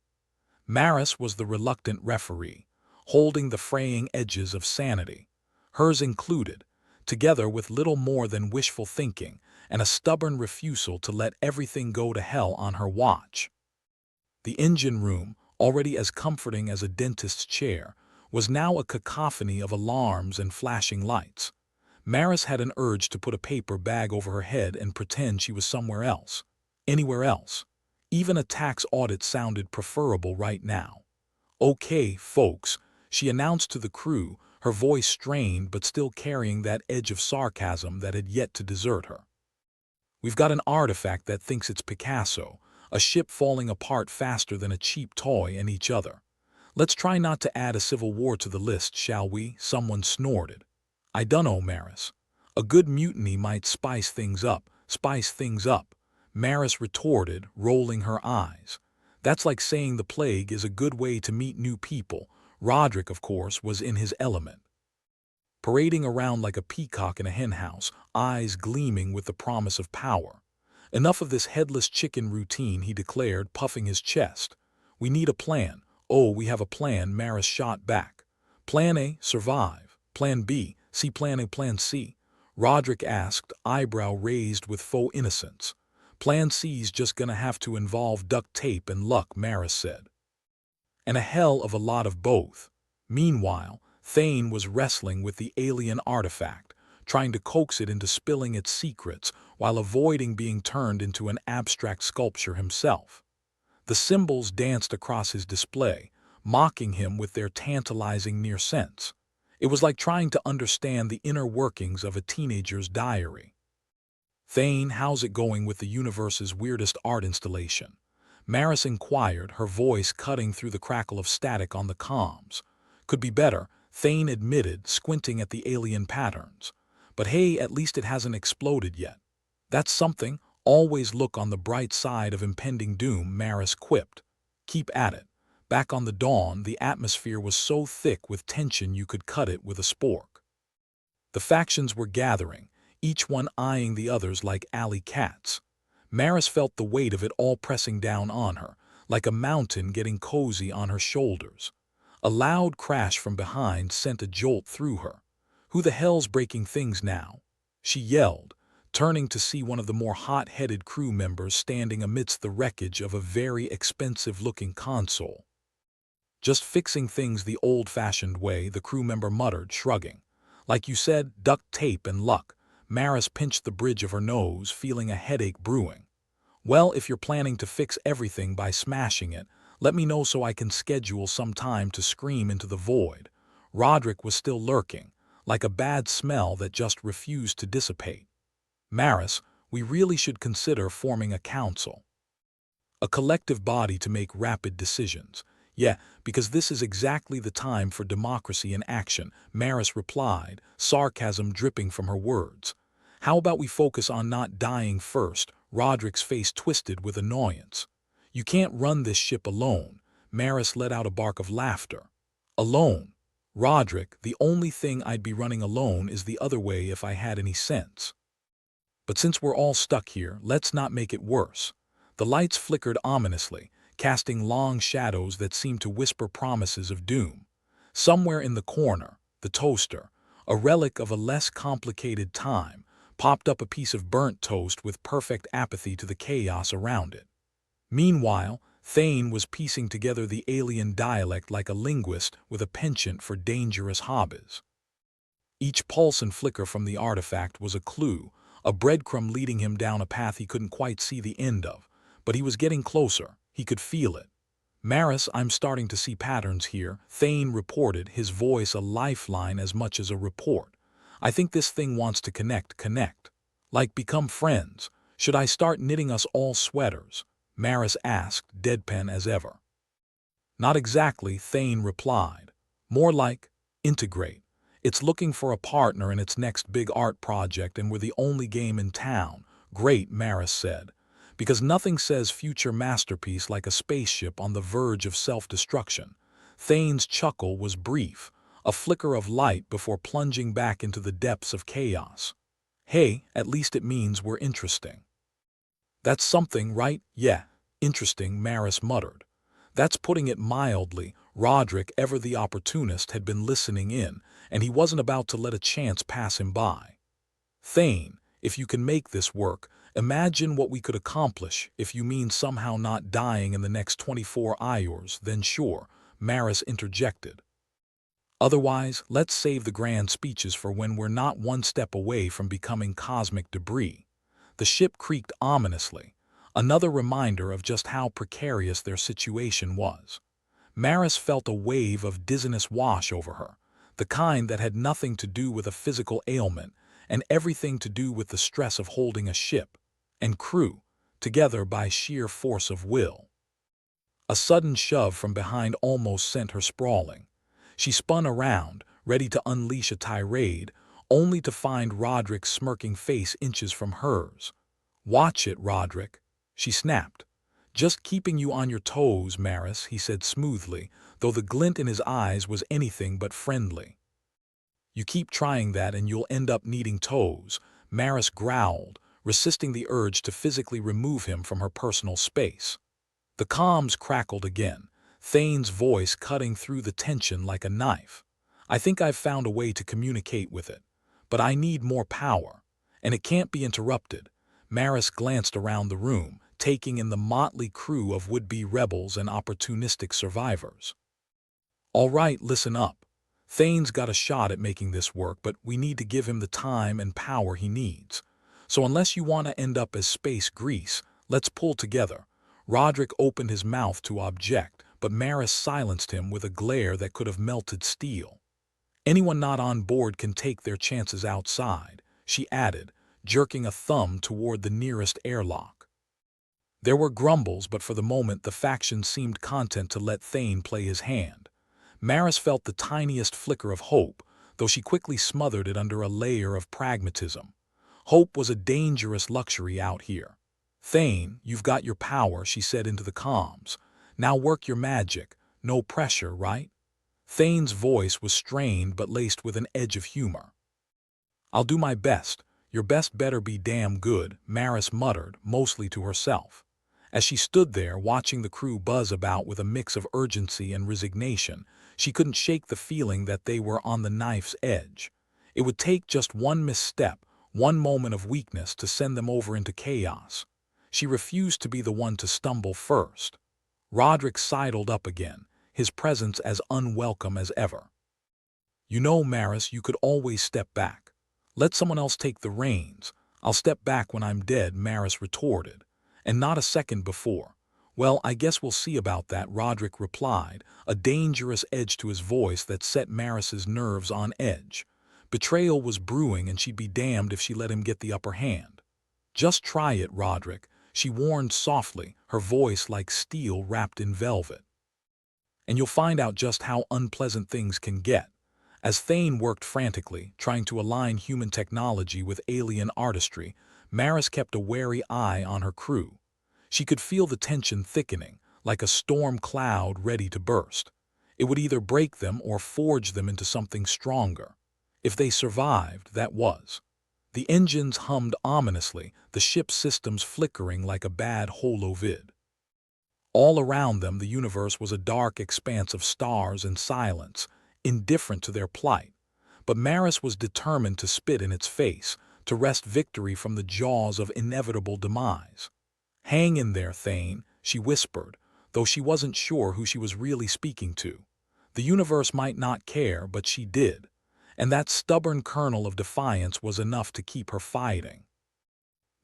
Maris was the reluctant referee, holding the fraying edges of sanity, hers included, together with little more than wishful thinking and a stubborn refusal to let everything go to hell on her watch. The engine room, already as comforting as a dentist's chair, was now a cacophony of alarms and flashing lights. Maris had an urge to put a paper bag over her head and pretend she was somewhere else. Anywhere else. Even a tax audit sounded preferable right now. "Okay, folks," she announced to the crew, her voice strained but still carrying that edge of sarcasm that had yet to desert her. "We've got an artifact that thinks it's Picasso, a ship falling apart faster than a cheap toy and each other. Let's try not to add a civil war to the list, shall we?" Someone snorted. "I dunno, Maris. A good mutiny might spice things up," Maris retorted, rolling her eyes. That's like saying the plague is a good way to meet new people. Roderick, of course, was in his element, parading around like a peacock in a henhouse, eyes gleaming with the promise of power. Enough of this headless chicken routine, he declared, puffing his chest. We need a plan. Oh, we have a plan, Maris shot back. Plan A, survive. Plan B, see Plan A, Plan C. Roderick asked, eyebrow raised with faux innocence. Plan C's just gonna have to involve duct tape and luck, Maris said. And a hell of a lot of both. Meanwhile, Thane was wrestling with the alien artifact, trying to coax it into spilling its secrets while avoiding being turned into an abstract sculpture himself. The symbols danced across his display, mocking him with their tantalizing near sense. It was like trying to understand the inner workings of a teenager's diary. Thane, how's it going with the universe's weirdest art installation? Maris inquired, her voice cutting through the crackle of static on the comms. Could be better, Thane admitted, squinting at the alien patterns. But hey, at least it hasn't exploded yet. That's something. Always look on the bright side of impending doom, Maris quipped. Keep at it. Back on the Dawn, the atmosphere was so thick with tension you could cut it with a spork. The factions were gathering, each one eyeing the others like alley cats. Maris felt the weight of it all pressing down on her, like a mountain getting cozy on her shoulders. A loud crash from behind sent a jolt through her. Who the hell's breaking things now? She yelled, turning to see one of the more hot-headed crew members standing amidst the wreckage of a very expensive-looking console. Just fixing things the old-fashioned way, the crew member muttered, shrugging. Like you said, duct tape and luck. Maris pinched the bridge of her nose, feeling a headache brewing. Well, if you're planning to fix everything by smashing it, let me know so I can schedule some time to scream into the void. Roderick was still lurking, like a bad smell that just refused to dissipate. Maris, we really should consider forming a council. A collective body to make rapid decisions. Yeah, because this is exactly the time for democracy in action, Maris replied, sarcasm dripping from her words. How about we focus on not dying first? Roderick's face twisted with annoyance. You can't run this ship alone. Maris let out a bark of laughter. Alone? Roderick, the only thing I'd be running alone is the other way if I had any sense. But since we're all stuck here, let's not make it worse. The lights flickered ominously, casting long shadows that seemed to whisper promises of doom. Somewhere in the corner, the toaster, a relic of a less complicated time, popped up a piece of burnt toast with perfect apathy to the chaos around it. Meanwhile, Thane was piecing together the alien dialect like a linguist with a penchant for dangerous hobbies. Each pulse and flicker from the artifact was a clue, a breadcrumb leading him down a path he couldn't quite see the end of. But he was getting closer. He could feel it. Maris, I'm starting to see patterns here, Thane reported, his voice a lifeline as much as a report. I think this thing wants to connect. Like become friends. Should I start knitting us all sweaters? Maris asked, deadpan as ever. Not exactly, Thane replied. More like, integrate. It's looking for a partner in its next big art project and we're the only game in town. Great, Maris said. Because nothing says future masterpiece like a spaceship on the verge of self-destruction. Thane's chuckle was brief, a flicker of light before plunging back into the depths of chaos. Hey, at least it means we're interesting. That's something, right? Yeah, interesting, Maris muttered. That's putting it mildly. Roderick, ever the opportunist, had been listening in, and he wasn't about to let a chance pass him by. Thane, if you can make this work, imagine what we could accomplish. If you mean somehow not dying in the next 24 hours, then sure, Maris interjected. Otherwise, let's save the grand speeches for when we're not one step away from becoming cosmic debris. The ship creaked ominously, another reminder of just how precarious their situation was. Maris felt a wave of dizziness wash over her, the kind that had nothing to do with a physical ailment and everything to do with the stress of holding a ship and crew together by sheer force of will. A sudden shove from behind almost sent her sprawling. She spun around, ready to unleash a tirade, only to find Roderick's smirking face inches from hers. Watch it, Roderick, she snapped. Just keeping you on your toes, Maris, he said smoothly, though the glint in his eyes was anything but friendly. You keep trying that and you'll end up needing toes, Maris growled, resisting the urge to physically remove him from her personal space. The comms crackled again, Thane's voice cutting through the tension like a knife. I think I've found a way to communicate with it, but I need more power, and it can't be interrupted. Maris glanced around the room, taking in the motley crew of would-be rebels and opportunistic survivors. All right, listen up. Thane's got a shot at making this work, but we need to give him the time and power he needs. So unless you want to end up as space grease, let's pull together. Roderick opened his mouth to object, but Maris silenced him with a glare that could have melted steel. Anyone not on board can take their chances outside, she added, jerking a thumb toward the nearest airlock. There were grumbles, but for the moment the faction seemed content to let Thane play his hand. Maris felt the tiniest flicker of hope, though she quickly smothered it under a layer of pragmatism. Hope was a dangerous luxury out here. Thane, you've got your power, she said into the comms. Now work your magic. No pressure, right? Thane's voice was strained but laced with an edge of humor. I'll do my best. Your best better be damn good, Maris muttered, mostly to herself. As she stood there watching the crew buzz about with a mix of urgency and resignation, she couldn't shake the feeling that they were on the knife's edge. It would take just one misstep, one moment of weakness to send them over into chaos. She refused to be the one to stumble first. Roderick sidled up again, his presence as unwelcome as ever. You know, Maris, you could always step back. Let someone else take the reins. I'll step back when I'm dead, Maris retorted. And not a second before. Well, I guess we'll see about that, Roderick replied, a dangerous edge to his voice that set Maris's nerves on edge. Betrayal was brewing and she'd be damned if she let him get the upper hand. Just try it, Roderick, she warned softly, her voice like steel wrapped in velvet. And you'll find out just how unpleasant things can get. As Thane worked frantically, trying to align human technology with alien artistry, Maris kept a wary eye on her crew. She could feel the tension thickening, like a storm cloud ready to burst. It would either break them or forge them into something stronger. If they survived, that was. The engines hummed ominously, the ship's systems flickering like a bad holo-vid. All around them the universe was a dark expanse of stars and silence, indifferent to their plight. But Maris was determined to spit in its face, to wrest victory from the jaws of inevitable demise. Hang in there, Thane, she whispered, though she wasn't sure who she was really speaking to. The universe might not care, but she did, and that stubborn kernel of defiance was enough to keep her fighting.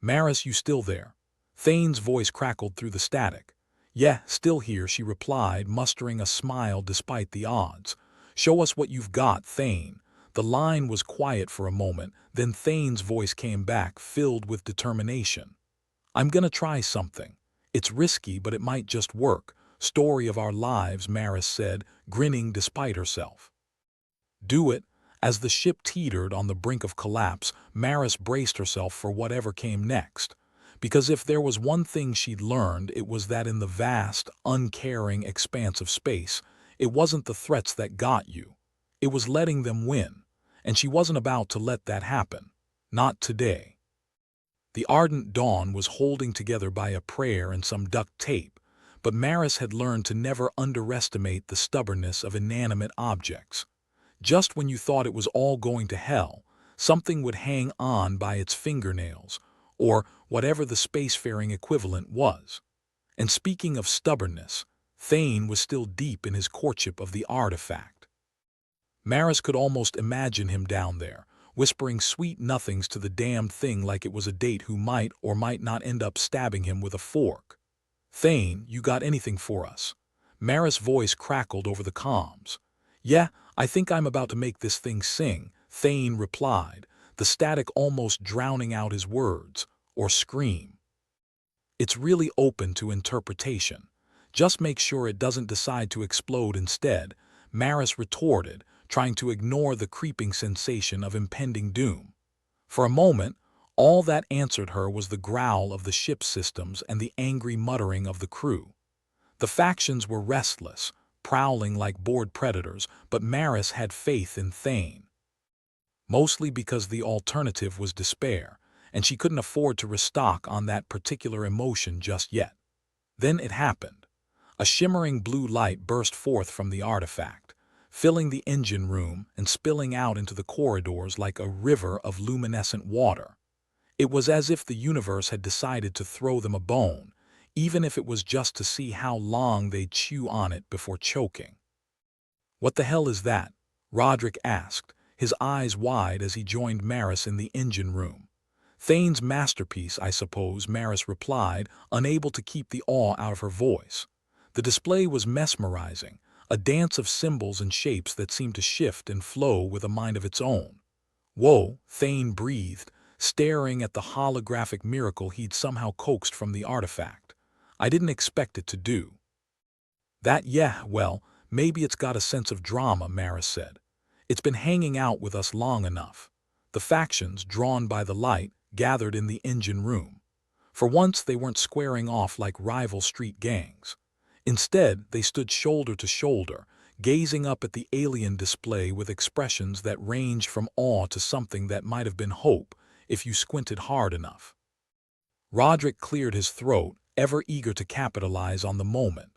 Maris, you still there? Thane's voice crackled through the static. Yeah, still here, she replied, mustering a smile despite the odds. Show us what you've got, Thane. The line was quiet for a moment, then Thane's voice came back, filled with determination. I'm gonna try something. It's risky, but it might just work. Story of our lives, Maris said, grinning despite herself. Do it. As the ship teetered on the brink of collapse, Maris braced herself for whatever came next. Because if there was one thing she'd learned, it was that in the vast, uncaring expanse of space, it wasn't the threats that got you. It was letting them win. And she wasn't about to let that happen. Not today. The ardent dawn was holding together by a prayer and some duct tape, but Maris had learned to never underestimate the stubbornness of inanimate objects. Just when you thought it was all going to hell, something would hang on by its fingernails, or whatever the spacefaring equivalent was. And speaking of stubbornness, Thane was still deep in his courtship of the artifact. Maris could almost imagine him down there, whispering sweet nothings to the damned thing like it was a date who might or might not end up stabbing him with a fork. Thane, you got anything for us? Maris' voice crackled over the comms. Yeah, I think I'm about to make this thing sing, Thane replied, the static almost drowning out his words, or scream. It's really open to interpretation. Just make sure it doesn't decide to explode instead, Maris retorted, trying to ignore the creeping sensation of impending doom. For a moment, All that answered her was the growl of the ship's systems and the angry muttering of the crew. The factions were restless, prowling like bored predators, but Maris had faith in Thane. Mostly because the alternative was despair, and she couldn't afford to restock on that particular emotion just yet. Then it happened. A shimmering blue light burst forth from the artifact, filling the engine room and spilling out into the corridors like a river of luminescent water. It was as if the universe had decided to throw them a bone, even if it was just to see how long they'd chew on it before choking. "What the hell is that?" Roderick asked, his eyes wide as he joined Maris in the engine room. "Thane's masterpiece, I suppose," Maris replied, unable to keep the awe out of her voice. The display was mesmerizing, a dance of symbols and shapes that seemed to shift and flow with a mind of its own. "Whoa," Thane breathed, staring at the holographic miracle he'd somehow coaxed from the artifact. "I didn't expect it to do that." "Yeah, well, maybe it's got a sense of drama," Maris said. "It's been hanging out with us long enough." The factions, drawn by the light, gathered in the engine room. For once they weren't squaring off like rival street gangs. Instead, they stood shoulder to shoulder, gazing up at the alien display with expressions that ranged from awe to something that might have been hope if you squinted hard enough. Roderick cleared his throat, ever eager to capitalize on the moment.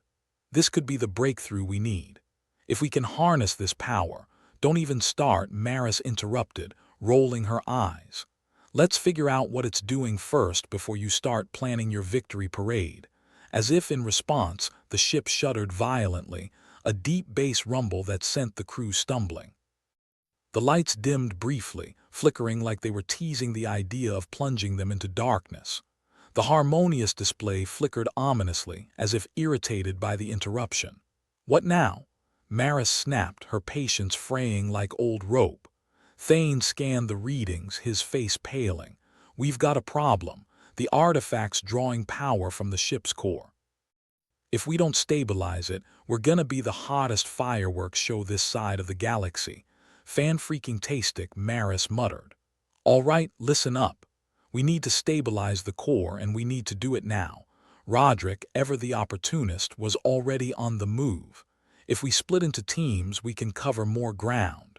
"This could be the breakthrough we need. If we can harness this power—" "Don't even start," Maris interrupted, rolling her eyes. "Let's figure out what it's doing first before you start planning your victory parade." As if in response, the ship shuddered violently, a deep bass rumble that sent the crew stumbling. The lights dimmed briefly, flickering like they were teasing the idea of plunging them into darkness. The harmonious display flickered ominously, as if irritated by the interruption. "What now?" Maris snapped, her patience fraying like old rope. Thane scanned the readings, his face paling. "We've got a problem. The artifact's drawing power from the ship's core. If we don't stabilize it, we're gonna be the hottest fireworks show this side of the galaxy." "Fan-freaking-tastic," Maris muttered. "All right, listen up. We need to stabilize the core, and we need to do it now." Roderick, ever the opportunist, was already on the move. "If we split into teams, we can cover more ground.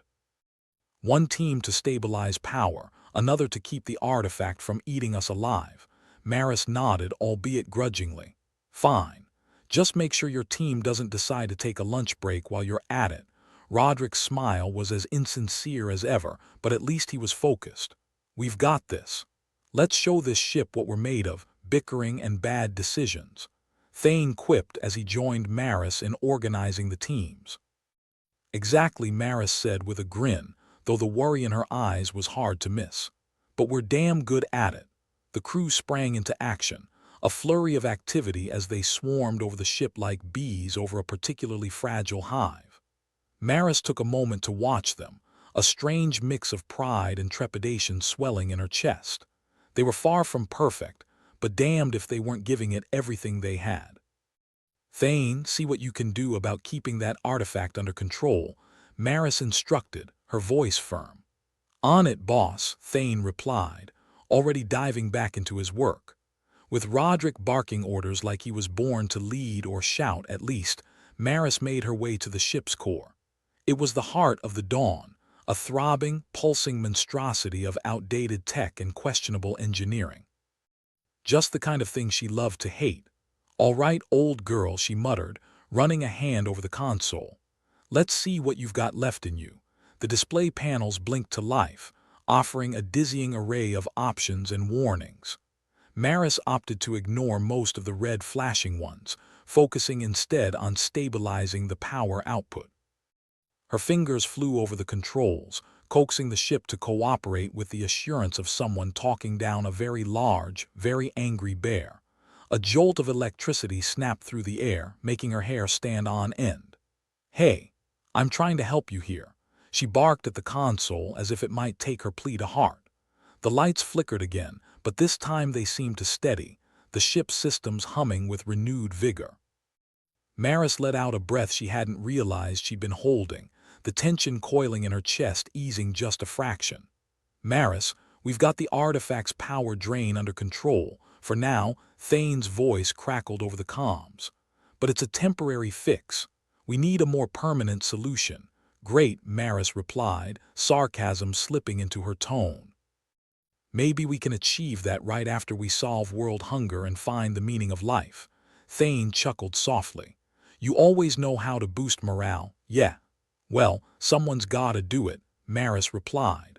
One team to stabilize power, another to keep the artifact from eating us alive." Maris nodded, albeit grudgingly. "Fine. Just make sure your team doesn't decide to take a lunch break while you're at it." Roderick's smile was as insincere as ever, but at least he was focused. "We've got this. Let's show this ship what we're made of, bickering and bad decisions." Thane quipped as he joined Maris in organizing the teams. "Exactly," Maris said with a grin, though the worry in her eyes was hard to miss. "But we're damn good at it." The crew sprang into action, a flurry of activity as they swarmed over the ship like bees over a particularly fragile hive. Maris took a moment to watch them, a strange mix of pride and trepidation swelling in her chest. They were far from perfect, but damned if they weren't giving it everything they had. "Thane, see what you can do about keeping that artifact under control," Maris instructed, her voice firm. "On it, boss," Thane replied, already diving back into his work. With Roderick barking orders like he was born to lead or shout at least, Maris made her way to the ship's core. It was the heart of the dawn, a throbbing, pulsing monstrosity of outdated tech and questionable engineering. Just the kind of thing she loved to hate. "All right, old girl," she muttered, running a hand over the console. "Let's see what you've got left in you." The display panels blinked to life, offering a dizzying array of options and warnings. Maris opted to ignore most of the red flashing ones, focusing instead on stabilizing the power output. Her fingers flew over the controls, coaxing the ship to cooperate with the assurance of someone talking down a very large, very angry bear. A jolt of electricity snapped through the air, making her hair stand on end. "Hey, I'm trying to help you here." She barked at the console as if it might take her plea to heart. The lights flickered again, but this time they seemed to steady, the ship's systems humming with renewed vigor. Maris let out a breath she hadn't realized she'd been holding, the tension coiling in her chest easing just a fraction. "Maris, We've got the artifact's power drain under control. For now, Thane's voice crackled over the comms. But it's a temporary fix. We need a more permanent solution. Great, Maris replied, sarcasm slipping into her tone. Maybe we can achieve that right after we solve world hunger and find the meaning of life. Thane chuckled softly. You always know how to boost morale, yeah. Well, someone's gotta do it, Maris replied.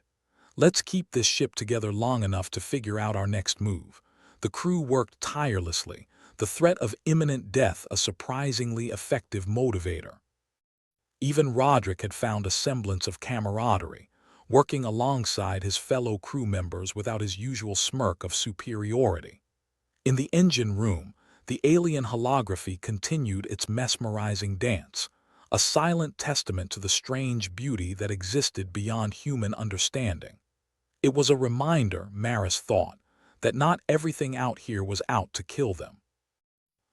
Let's keep this ship together long enough to figure out our next move. The crew worked tirelessly, the threat of imminent death a surprisingly effective motivator. Even Roderick had found a semblance of camaraderie, working alongside his fellow crew members without his usual smirk of superiority. In the engine room, the alien holography continued its mesmerizing dance, a silent testament to the strange beauty that existed beyond human understanding. It was a reminder, Maris thought, that not everything out here was out to kill them.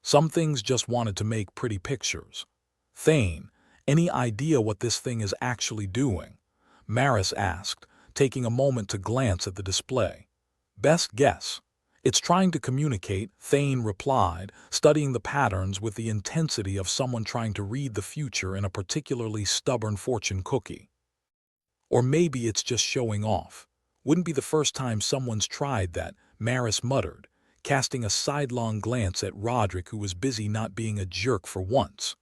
Some things just wanted to make pretty pictures. Thane, any idea what this thing is actually doing? Maris asked, taking a moment to glance at the display. Best guess. It's trying to communicate, Thane replied, studying the patterns with the intensity of someone trying to read the future in a particularly stubborn fortune cookie. Or maybe it's just showing off. Wouldn't be the first time someone's tried that, Maris muttered, casting a sidelong glance at Roderick, who was busy not being a jerk for once.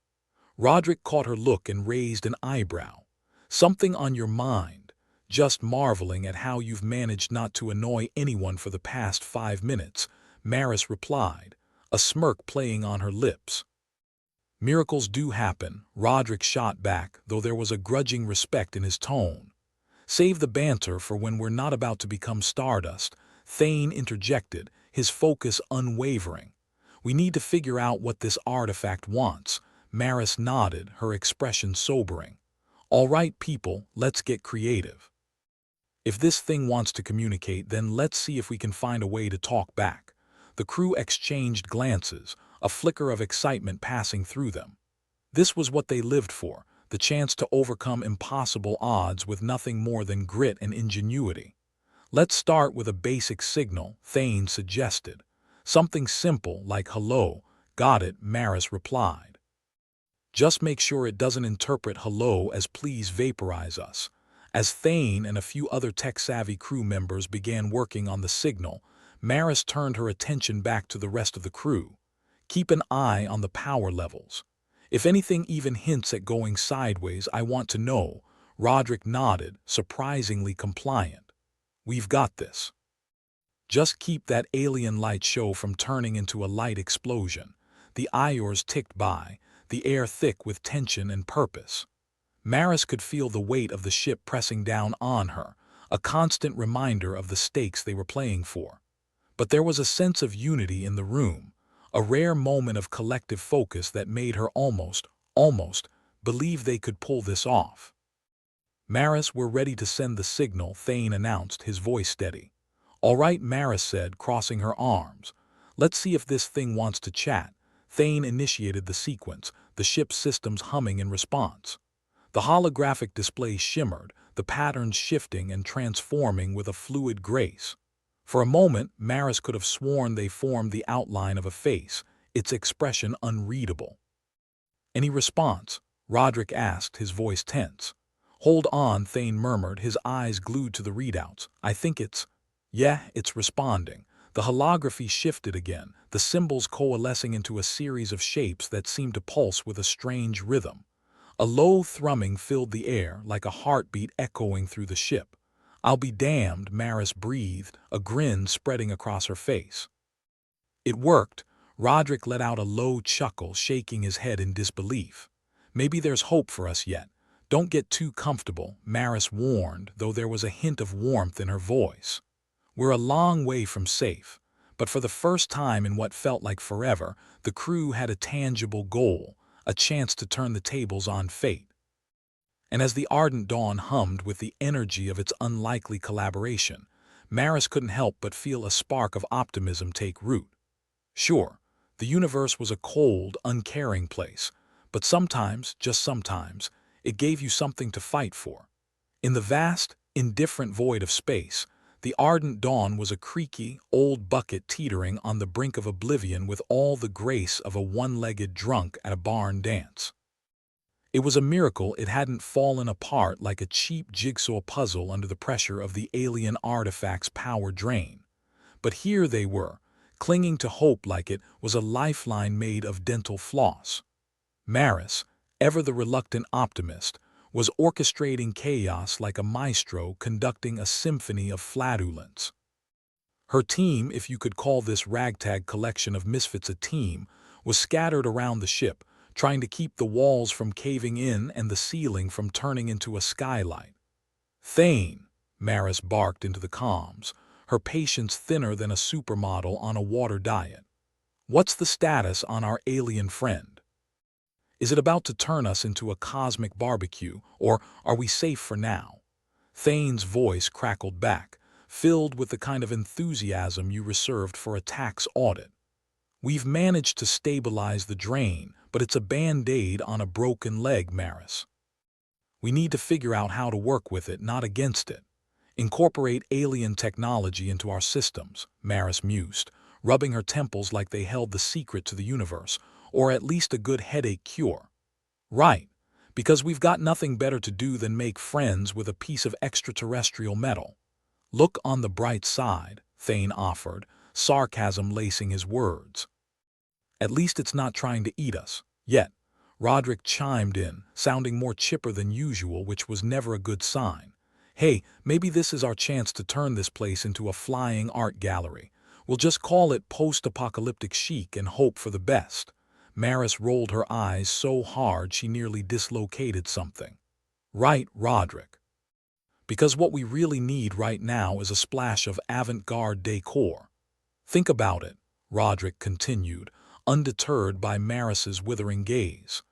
Roderick caught her look and raised an eyebrow. Something on your mind? Just marveling at how you've managed not to annoy anyone for the past 5 minutes, Maris replied, a smirk playing on her lips. Miracles do happen, Roderick shot back, though there was a grudging respect in his tone. Save the banter for when we're not about to become stardust, Thane interjected, his focus unwavering. We need to figure out what this artifact wants. Maris nodded, her expression sobering. All right, people, let's get creative. If this thing wants to communicate, then let's see if we can find a way to talk back. The crew exchanged glances, a flicker of excitement passing through them. This was what they lived for, the chance to overcome impossible odds with nothing more than grit and ingenuity. Let's start with a basic signal, Thane suggested. Something simple like hello. Got it, Maris replied. Just make sure it doesn't interpret hello as please vaporize us. As Thane and a few other tech-savvy crew members began working on the signal, Maris turned her attention back to the rest of the crew. Keep an eye on the power levels. If anything even hints at going sideways, I want to know. Roderick nodded, surprisingly compliant. We've got this. Just keep that alien light show from turning into a light explosion. The hours ticked by, the air thick with tension and purpose. Maris could feel the weight of the ship pressing down on her, a constant reminder of the stakes they were playing for. But there was a sense of unity in the room, a rare moment of collective focus that made her almost believe they could pull this off. Maris, we're ready to send the signal, Thane announced, his voice steady. All right, Maris said, crossing her arms. Let's see if this thing wants to chat. Thane initiated the sequence, the ship's systems humming in response. The holographic display shimmered, the patterns shifting and transforming with a fluid grace. For a moment, Maris could have sworn they formed the outline of a face, its expression unreadable. Any response? Roderick asked, his voice tense. Hold on, Thane murmured, his eyes glued to the readouts. I think it's... Yeah, it's responding. The holography shifted again, the symbols coalescing into a series of shapes that seemed to pulse with a strange rhythm. A low thrumming filled the air, like a heartbeat echoing through the ship. I'll be damned, Maris breathed, a grin spreading across her face. It worked. Roderick let out a low chuckle, shaking his head in disbelief. Maybe there's hope for us yet. Don't get too comfortable, Maris warned, though there was a hint of warmth in her voice. We're a long way from safe, but for the first time in what felt like forever, the crew had a tangible goal, a chance to turn the tables on fate. And as the ardent dawn hummed with the energy of its unlikely collaboration, Maris couldn't help but feel a spark of optimism take root. Sure, the universe was a cold, uncaring place, but sometimes, just sometimes, it gave you something to fight for. In the vast, indifferent void of space, The Ardent Dawn was a creaky, old bucket teetering on the brink of oblivion with all the grace of a one-legged drunk at a barn dance. It was a miracle it hadn't fallen apart like a cheap jigsaw puzzle under the pressure of the alien artifact's power drain. But here they were, clinging to hope like it was a lifeline made of dental floss. Maris, ever the reluctant optimist, was orchestrating chaos like a maestro conducting a symphony of flatulence. Her team, if you could call this ragtag collection of misfits a team, was scattered around the ship, trying to keep the walls from caving in and the ceiling from turning into a skylight. "Thane," Maris barked into the comms, her patience thinner than a supermodel on a water diet. "What's the status on our alien friend? Is it about to turn us into a cosmic barbecue, or are we safe for now?" Thane's voice crackled back, filled with the kind of enthusiasm you reserved for a tax audit. "We've managed to stabilize the drain, but it's a band-aid on a broken leg, Maris. We need to figure out how to work with it, not against it. Incorporate alien technology into our systems," Maris mused, rubbing her temples like they held the secret to the universe, or at least a good headache cure. "Right, because we've got nothing better to do than make friends with a piece of extraterrestrial metal." "Look on the bright side," Thane offered, sarcasm lacing his words. "At least it's not trying to eat us, yet," Roderick chimed in, sounding more chipper than usual, which was never a good sign. "Hey, maybe this is our chance to turn this place into a flying art gallery. We'll just call it post-apocalyptic chic and hope for the best." Maris rolled her eyes so hard she nearly dislocated something. "Right, Roderick. Because what we really need right now is a splash of avant-garde decor. Think about it," Roderick continued, undeterred by Maris's withering gaze.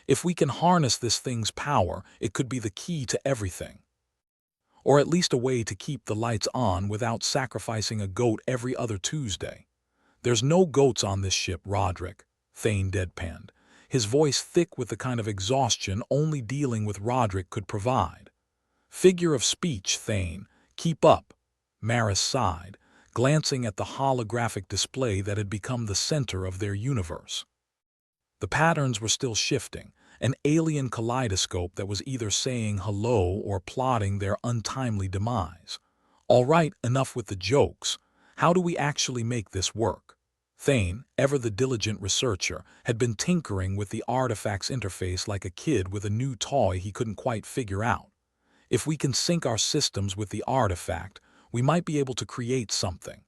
"If we can harness this thing's power, it could be the key to everything. Or at least a way to keep the lights on without sacrificing a goat every other Tuesday." "There's no goats on this ship, Roderick," Thane deadpanned, his voice thick with the kind of exhaustion only dealing with Roderick could provide. "Figure of speech, Thane. Keep up," Maris sighed, glancing at the holographic display that had become the center of their universe. The patterns were still shifting, an alien kaleidoscope that was either saying hello or plotting their untimely demise. "All right, enough with the jokes. How do we actually make this work?" Thane, ever the diligent researcher, had been tinkering with the artifact's interface like a kid with a new toy he couldn't quite figure out. "If we can sync our systems with the artifact, we might be able to create something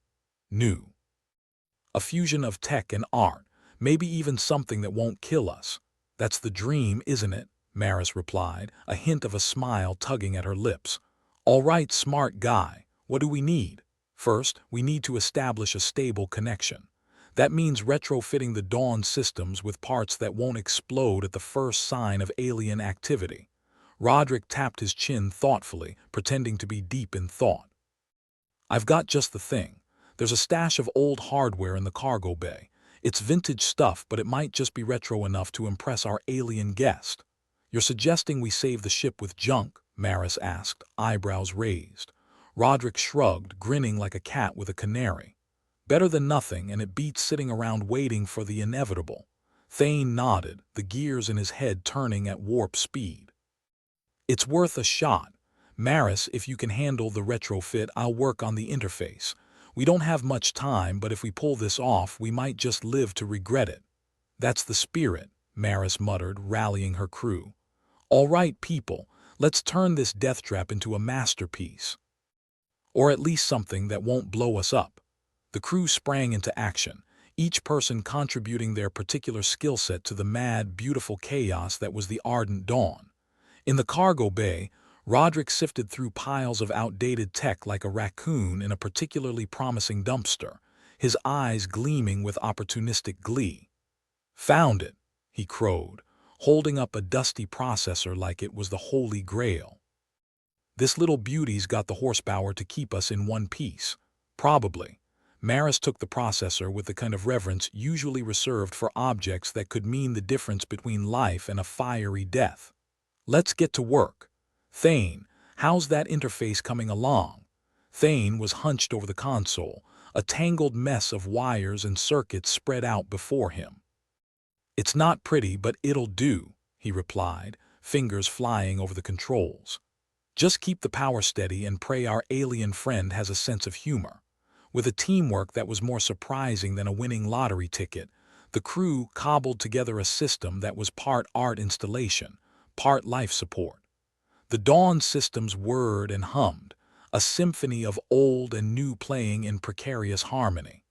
new. A fusion of tech and art, maybe even something that won't kill us." "That's the dream, isn't it?" Maris replied, a hint of a smile tugging at her lips. "All right, smart guy, what do we need?" "First, we need to establish a stable connection. That means retrofitting the Dawn systems with parts that won't explode at the first sign of alien activity." Roderick tapped his chin thoughtfully, pretending to be deep in thought. "I've got just the thing. There's a stash of old hardware in the cargo bay. It's vintage stuff, but it might just be retro enough to impress our alien guest." "You're suggesting we save the ship with junk?" Maris asked, eyebrows raised. Roderick shrugged, grinning like a cat with a canary. "Better than nothing, and it beats sitting around waiting for the inevitable." Thane nodded, the gears in his head turning at warp speed. "It's worth a shot. Maris, if you can handle the retrofit, I'll work on the interface. We don't have much time, but if we pull this off, we might just live to regret it." "That's the spirit," Maris muttered, rallying her crew. "All right, people, let's turn this death trap into a masterpiece. Or at least something that won't blow us up." The crew sprang into action, each person contributing their particular skill set to the mad, beautiful chaos that was the Ardent Dawn. In the cargo bay, Roderick sifted through piles of outdated tech like a raccoon in a particularly promising dumpster, his eyes gleaming with opportunistic glee. "Found it," he crowed, holding up a dusty processor like it was the Holy Grail. "This little beauty's got the horsepower to keep us in one piece." "Probably." Maris took the processor with the kind of reverence usually reserved for objects that could mean the difference between life and a fiery death. "Let's get to work. Thane, how's that interface coming along?" Thane was hunched over the console, a tangled mess of wires and circuits spread out before him. "It's not pretty, but it'll do," he replied, fingers flying over the controls. "Just keep the power steady and pray our alien friend has a sense of humor." With a teamwork that was more surprising than a winning lottery ticket, the crew cobbled together a system that was part art installation, part life support. The Dawn systems whirred and hummed, a symphony of old and new playing in precarious harmony.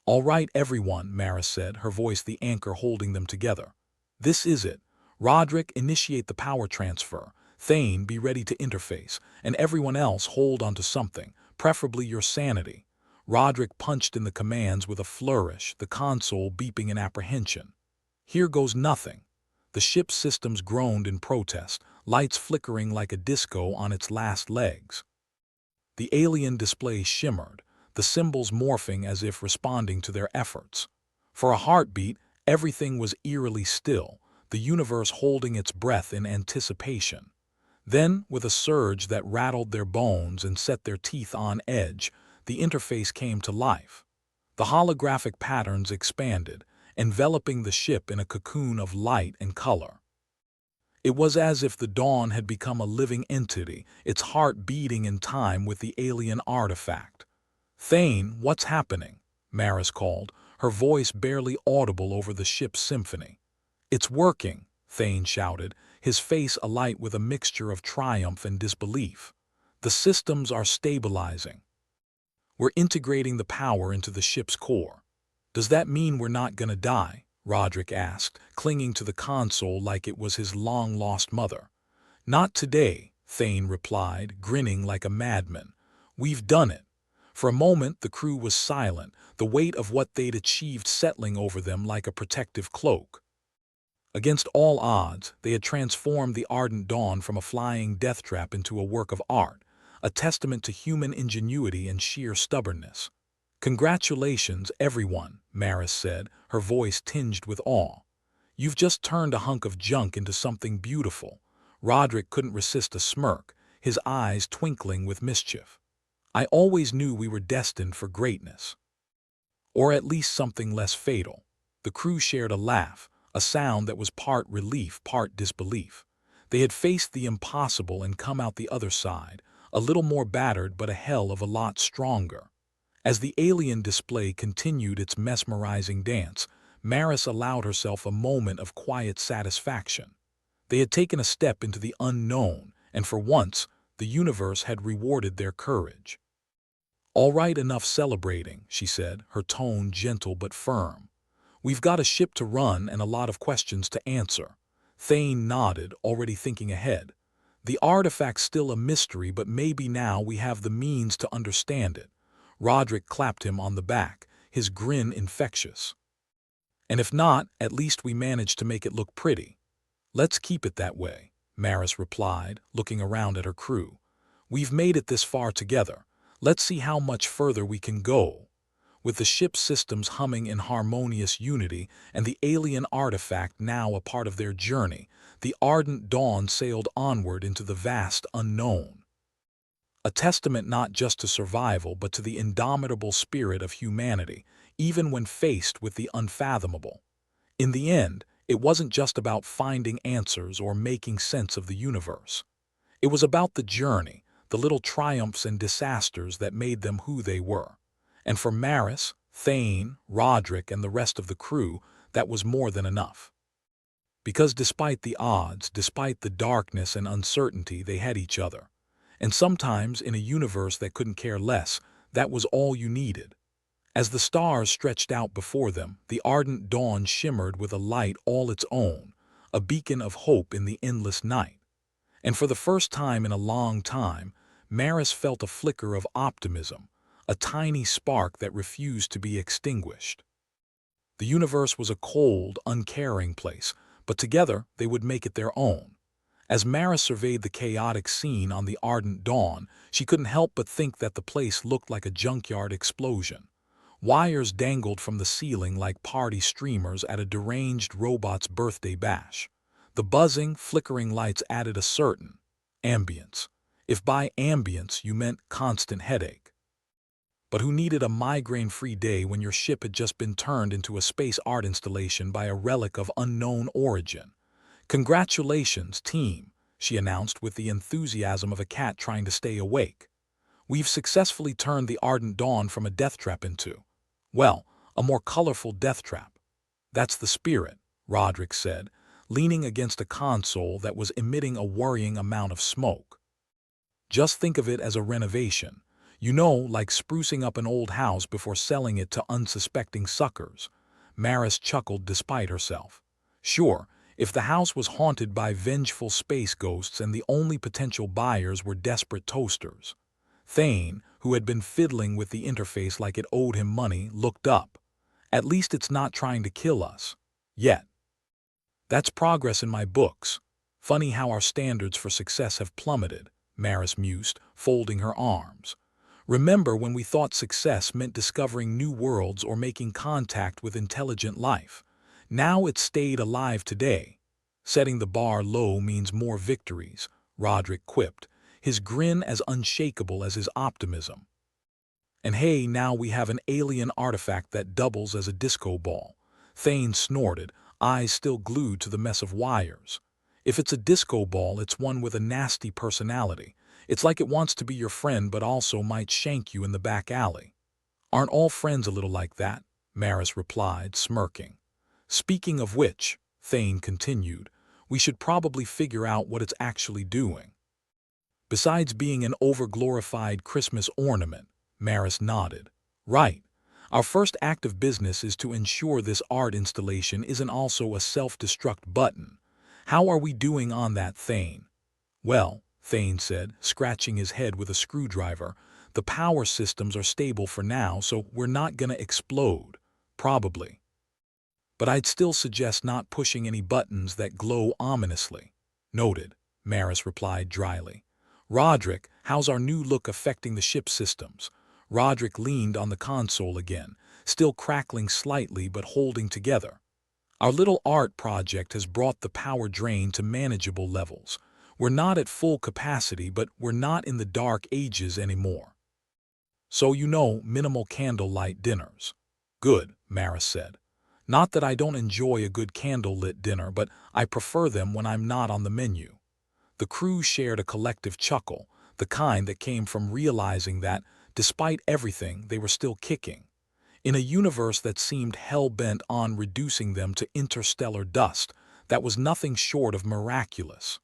"All right, everyone," Maris said, her voice the anchor holding them together. "This is it. Roderick, initiate the power transfer. Thane, be ready to interface. And everyone else hold onto something, preferably your sanity." Roderick punched in the commands with a flourish, the console beeping in apprehension. "Here goes nothing." The ship's systems groaned in protest, lights flickering like a disco on its last legs. The alien display shimmered, the symbols morphing as if responding to their efforts. For a heartbeat, everything was eerily still, the universe holding its breath in anticipation. Then, with a surge that rattled their bones and set their teeth on edge, the interface came to life. The holographic patterns expanded, enveloping the ship in a cocoon of light and color. It was as if the Dawn had become a living entity, its heart beating in time with the alien artifact. "Thane, what's happening?" Maris called, her voice barely audible over the ship's symphony. "It's working," Thane shouted, his face alight with a mixture of triumph and disbelief. "The systems are stabilizing. We're integrating the power into the ship's core." "Does that mean we're not gonna die?" Roderick asked, clinging to the console like it was his long-lost mother. "Not today," Thane replied, grinning like a madman. "We've done it." For a moment the crew was silent, the weight of what they'd achieved settling over them like a protective cloak. Against all odds, they had transformed the Ardent Dawn from a flying death trap into a work of art, a testament to human ingenuity and sheer stubbornness. "Congratulations, everyone," Maris said, her voice tinged with awe. "You've just turned a hunk of junk into something beautiful." Roderick couldn't resist a smirk, his eyes twinkling with mischief. "I always knew we were destined for greatness. Or at least something less fatal." The crew shared a laugh, a sound that was part relief, part disbelief. They had faced the impossible and come out the other side, a little more battered but a hell of a lot stronger. As the alien display continued its mesmerizing dance, Maris allowed herself a moment of quiet satisfaction. They had taken a step into the unknown, and for once, the universe had rewarded their courage. "All right, enough celebrating," she said, her tone gentle but firm. "We've got a ship to run and a lot of questions to answer." Thane nodded, already thinking ahead. "The artifact's still a mystery, but maybe now we have the means to understand it." Roderick clapped him on the back, his grin infectious. "And if not, at least we managed to make it look pretty." "Let's keep it that way," Maris replied, looking around at her crew. "We've made it this far together. Let's see how much further we can go." With the ship's systems humming in harmonious unity and the alien artifact now a part of their journey, the Ardent Dawn sailed onward into the vast unknown. A testament not just to survival but to the indomitable spirit of humanity, even when faced with the unfathomable. In the end, it wasn't just about finding answers or making sense of the universe. It was about the journey, the little triumphs and disasters that made them who they were. And for Maris, Thane, Roderick, and the rest of the crew, that was more than enough. Because despite the odds, despite the darkness and uncertainty, they had each other. And sometimes, in a universe that couldn't care less, that was all you needed. As the stars stretched out before them, the Ardent Dawn shimmered with a light all its own, a beacon of hope in the endless night. And for the first time in a long time, Maris felt a flicker of optimism, a tiny spark that refused to be extinguished. The universe was a cold, uncaring place, but together they would make it their own. As Maris surveyed the chaotic scene on the Ardent Dawn, she couldn't help but think that the place looked like a junkyard explosion. Wires dangled from the ceiling like party streamers at a deranged robot's birthday bash. The buzzing, flickering lights added a certain ambience. if by ambience you meant constant headache. But who needed a migraine-free day when your ship had just been turned into a space art installation by a relic of unknown origin? "Congratulations, team," she announced with the enthusiasm of a cat trying to stay awake. "We've successfully turned the Ardent Dawn from a death trap into, well, a more colorful death trap." "That's the spirit," Roderick said, leaning against a console that was emitting a worrying amount of smoke. "Just think of it as a renovation. You know, like sprucing up an old house before selling it to unsuspecting suckers." Maris chuckled despite herself. "Sure, if the house was haunted by vengeful space ghosts and the only potential buyers were desperate toasters." Thane, who had been fiddling with the interface like it owed him money, looked up. "At least it's not trying to kill us. Yet." "That's progress in my books. Funny how our standards for success have plummeted," Maris mused, folding her arms. "Remember when we thought success meant discovering new worlds or making contact with intelligent life? Now it's stayed alive today." "Setting the bar low means more victories," Roderick quipped, his grin as unshakable as his optimism. "And hey, now we have an alien artifact that doubles as a disco ball." Thane snorted, eyes still glued to the mess of wires. "If it's a disco ball, it's one with a nasty personality. It's like it wants to be your friend but also might shank you in the back alley." "Aren't all friends a little like that?" Maris replied, smirking. "Speaking of which," Thane continued, "we should probably figure out what it's actually doing." "Besides being an overglorified Christmas ornament," Maris nodded. "Right. Our first act of business is to ensure this art installation isn't also a self-destruct button. How are we doing on that, Thane?" "Well," Thane said, scratching his head with a screwdriver, "the power systems are stable for now, so we're not gonna explode. Probably. But I'd still suggest not pushing any buttons that glow ominously." "Noted," Maris replied dryly. "Roderick, how's our new look affecting the ship systems?" Roderick leaned on the console again, still crackling slightly but holding together. "Our little art project has brought the power drain to manageable levels. We're not at full capacity, but we're not in the dark ages anymore. So you know, minimal candlelight dinners." "Good," Maris said. "Not that I don't enjoy a good candlelit dinner, but I prefer them when I'm not on the menu." The crew shared a collective chuckle, the kind that came from realizing that, despite everything, they were still kicking. In a universe that seemed hell-bent on reducing them to interstellar dust, that was nothing short of miraculous.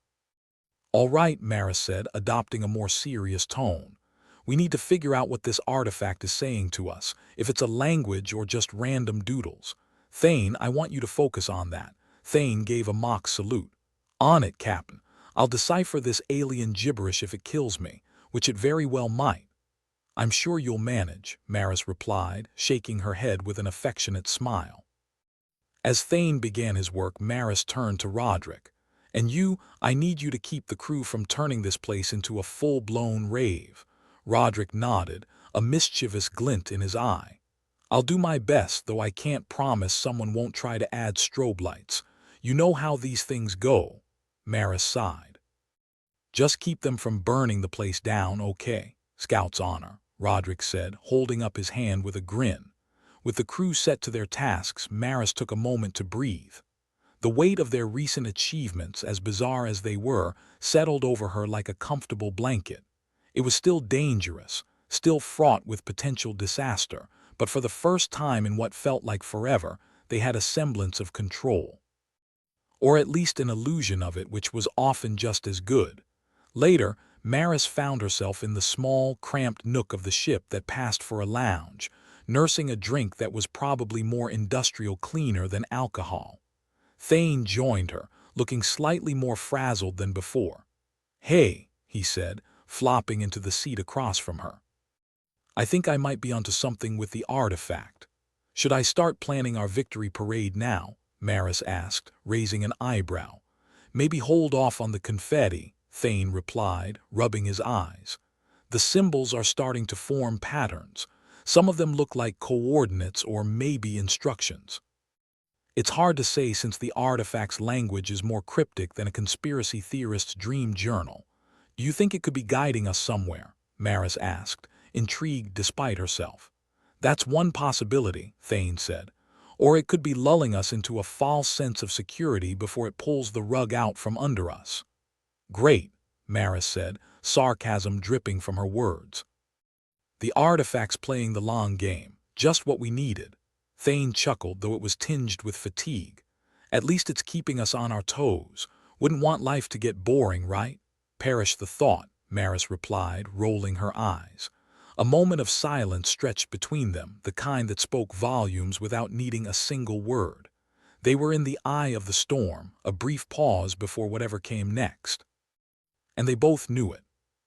"All right," Maris said, adopting a more serious tone. "We need to figure out what this artifact is saying to us, if it's a language or just random doodles. Thane, I want you to focus on that." Thane gave a mock salute. "On it, Captain. I'll decipher this alien gibberish if it kills me, which it very well might." "I'm sure you'll manage," Maris replied, shaking her head with an affectionate smile. As Thane began his work, Maris turned to Roderick. "And you, I need you to keep the crew from turning this place into a full-blown rave." Roderick nodded, a mischievous glint in his eye. "I'll do my best, though I can't promise someone won't try to add strobe lights. You know how these things go." Maris sighed. "Just keep them from burning the place down, okay? Scout's honor," Roderick said, holding up his hand with a grin. With the crew set to their tasks, Maris took a moment to breathe. The weight of their recent achievements, as bizarre as they were, settled over her like a comfortable blanket. It was still dangerous, still fraught with potential disaster, but for the first time in what felt like forever, they had a semblance of control. Or at least an illusion of it, which was often just as good. Later, Maris found herself in the small, cramped nook of the ship that passed for a lounge, nursing a drink that was probably more industrial cleaner than alcohol. Thane joined her, looking slightly more frazzled than before. "Hey," he said, flopping into the seat across from her. "I think I might be onto something with the artifact. Should I start planning our victory parade now?" Maris asked, raising an eyebrow. "Maybe hold off on the confetti," Thane replied, rubbing his eyes. "The symbols are starting to form patterns. Some of them look like coordinates or maybe instructions. It's hard to say since the artifact's language is more cryptic than a conspiracy theorist's dream journal. Do you think it could be guiding us somewhere? Maris asked, intrigued despite herself. That's one possibility, Thane said. Or it could be lulling us into a false sense of security before it pulls the rug out from under us. Great, Maris said, sarcasm dripping from her words. The artifact's playing the long game, just what we needed. Thane chuckled, though it was tinged with fatigue. At least it's keeping us on our toes. Wouldn't want life to get boring, right? Perish the thought, Maris replied, rolling her eyes. A moment of silence stretched between them, the kind that spoke volumes without needing a single word. They were in the eye of the storm, a brief pause before whatever came next. And they both knew it.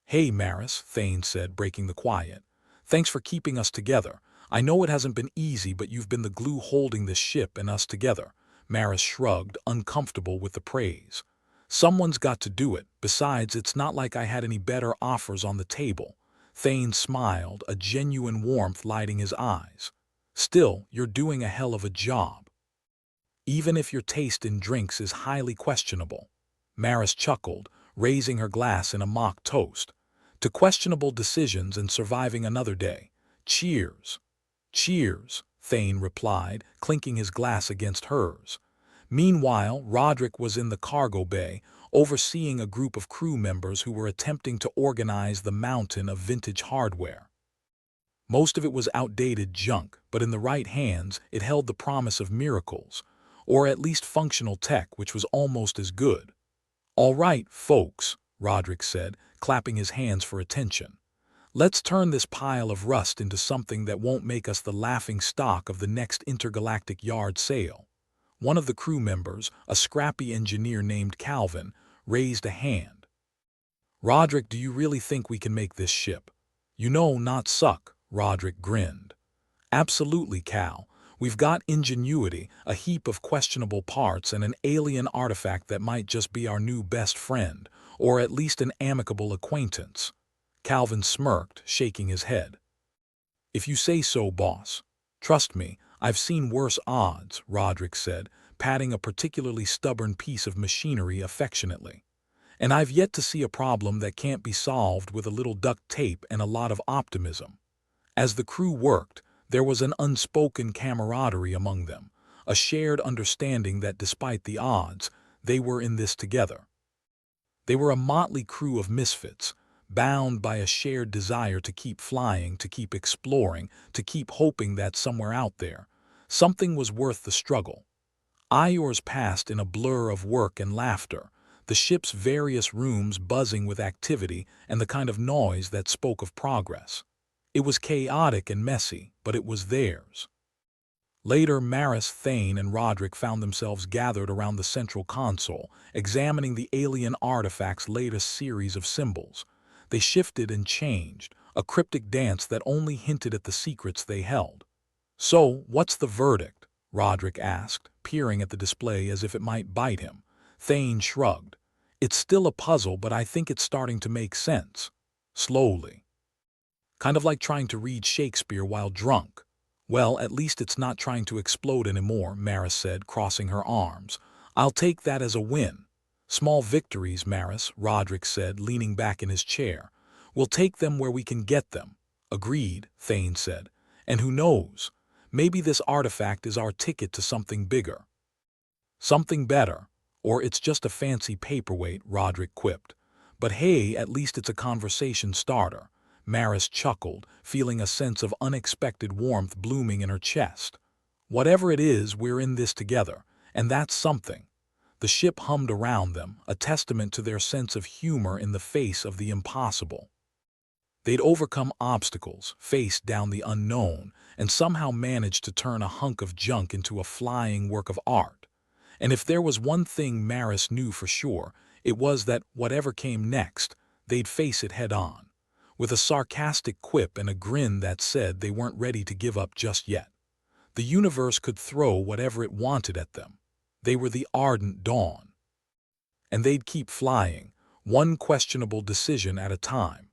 Hey, Maris, Thane said, breaking the quiet. Thanks for keeping us together. I know it hasn't been easy, but you've been the glue holding this ship and us together. Maris shrugged, uncomfortable with the praise. Someone's got to do it. Besides, it's not like I had any better offers on the table. Thane smiled, a genuine warmth lighting his eyes. Still, you're doing a hell of a job. Even if your taste in drinks is highly questionable. Maris chuckled, raising her glass in a mock toast. To questionable decisions and surviving another day. Cheers. Cheers, Thane replied, clinking his glass against hers. Meanwhile, Roderick was in the cargo bay, overseeing a group of crew members who were attempting to organize the mountain of vintage hardware. Most of it was outdated junk, but in the right hands, it held the promise of miracles, or at least functional tech, which was almost as good. All right, folks, Roderick said, clapping his hands for attention. Let's turn this pile of rust into something that won't make us the laughing stock of the next intergalactic yard sale. One of the crew members, a scrappy engineer named Calvin, raised a hand. Roderick, do you really think we can make this ship? You know, not suck, Roderick grinned. Absolutely, Cal. We've got ingenuity, a heap of questionable parts, and an alien artifact that might just be our new best friend, or at least an amicable acquaintance. Calvin smirked, shaking his head. If you say so, boss. Trust me, I've seen worse odds, Roderick said, patting a particularly stubborn piece of machinery affectionately. And I've yet to see a problem that can't be solved with a little duct tape and a lot of optimism. As the crew worked, there was an unspoken camaraderie among them, a shared understanding that despite the odds, they were in this together. They were a motley crew of misfits, bound by a shared desire to keep flying, to keep exploring, to keep hoping that somewhere out there, something was worth the struggle. Hours passed in a blur of work and laughter, the ship's various rooms buzzing with activity and the kind of noise that spoke of progress. It was chaotic and messy, but it was theirs. Later, Maris, Thane, and Roderick found themselves gathered around the central console, examining the alien artifact's latest series of symbols. They shifted and changed, a cryptic dance that only hinted at the secrets they held. So, what's the verdict? Roderick asked, peering at the display as if it might bite him. Thane shrugged. It's still a puzzle, but I think it's starting to make sense. Slowly. Kind of like trying to read Shakespeare while drunk. Well, at least it's not trying to explode anymore, Maris said, crossing her arms. I'll take that as a win. Small victories, Maris, Roderick said, leaning back in his chair. We'll take them where we can get them. Agreed, Thane said. And who knows? Maybe this artifact is our ticket to something bigger. Something better. Or it's just a fancy paperweight, Roderick quipped. But hey, at least it's a conversation starter. Maris chuckled, feeling a sense of unexpected warmth blooming in her chest. Whatever it is, we're in this together, and that's something. The ship hummed around them, a testament to their sense of humor in the face of the impossible. They'd overcome obstacles, faced down the unknown, and somehow managed to turn a hunk of junk into a flying work of art. And if there was one thing Maris knew for sure, it was that whatever came next, they'd face it head-on, with a sarcastic quip and a grin that said they weren't ready to give up just yet. The universe could throw whatever it wanted at them. They were the Ardent Dawn. And they'd keep flying, one questionable decision at a time.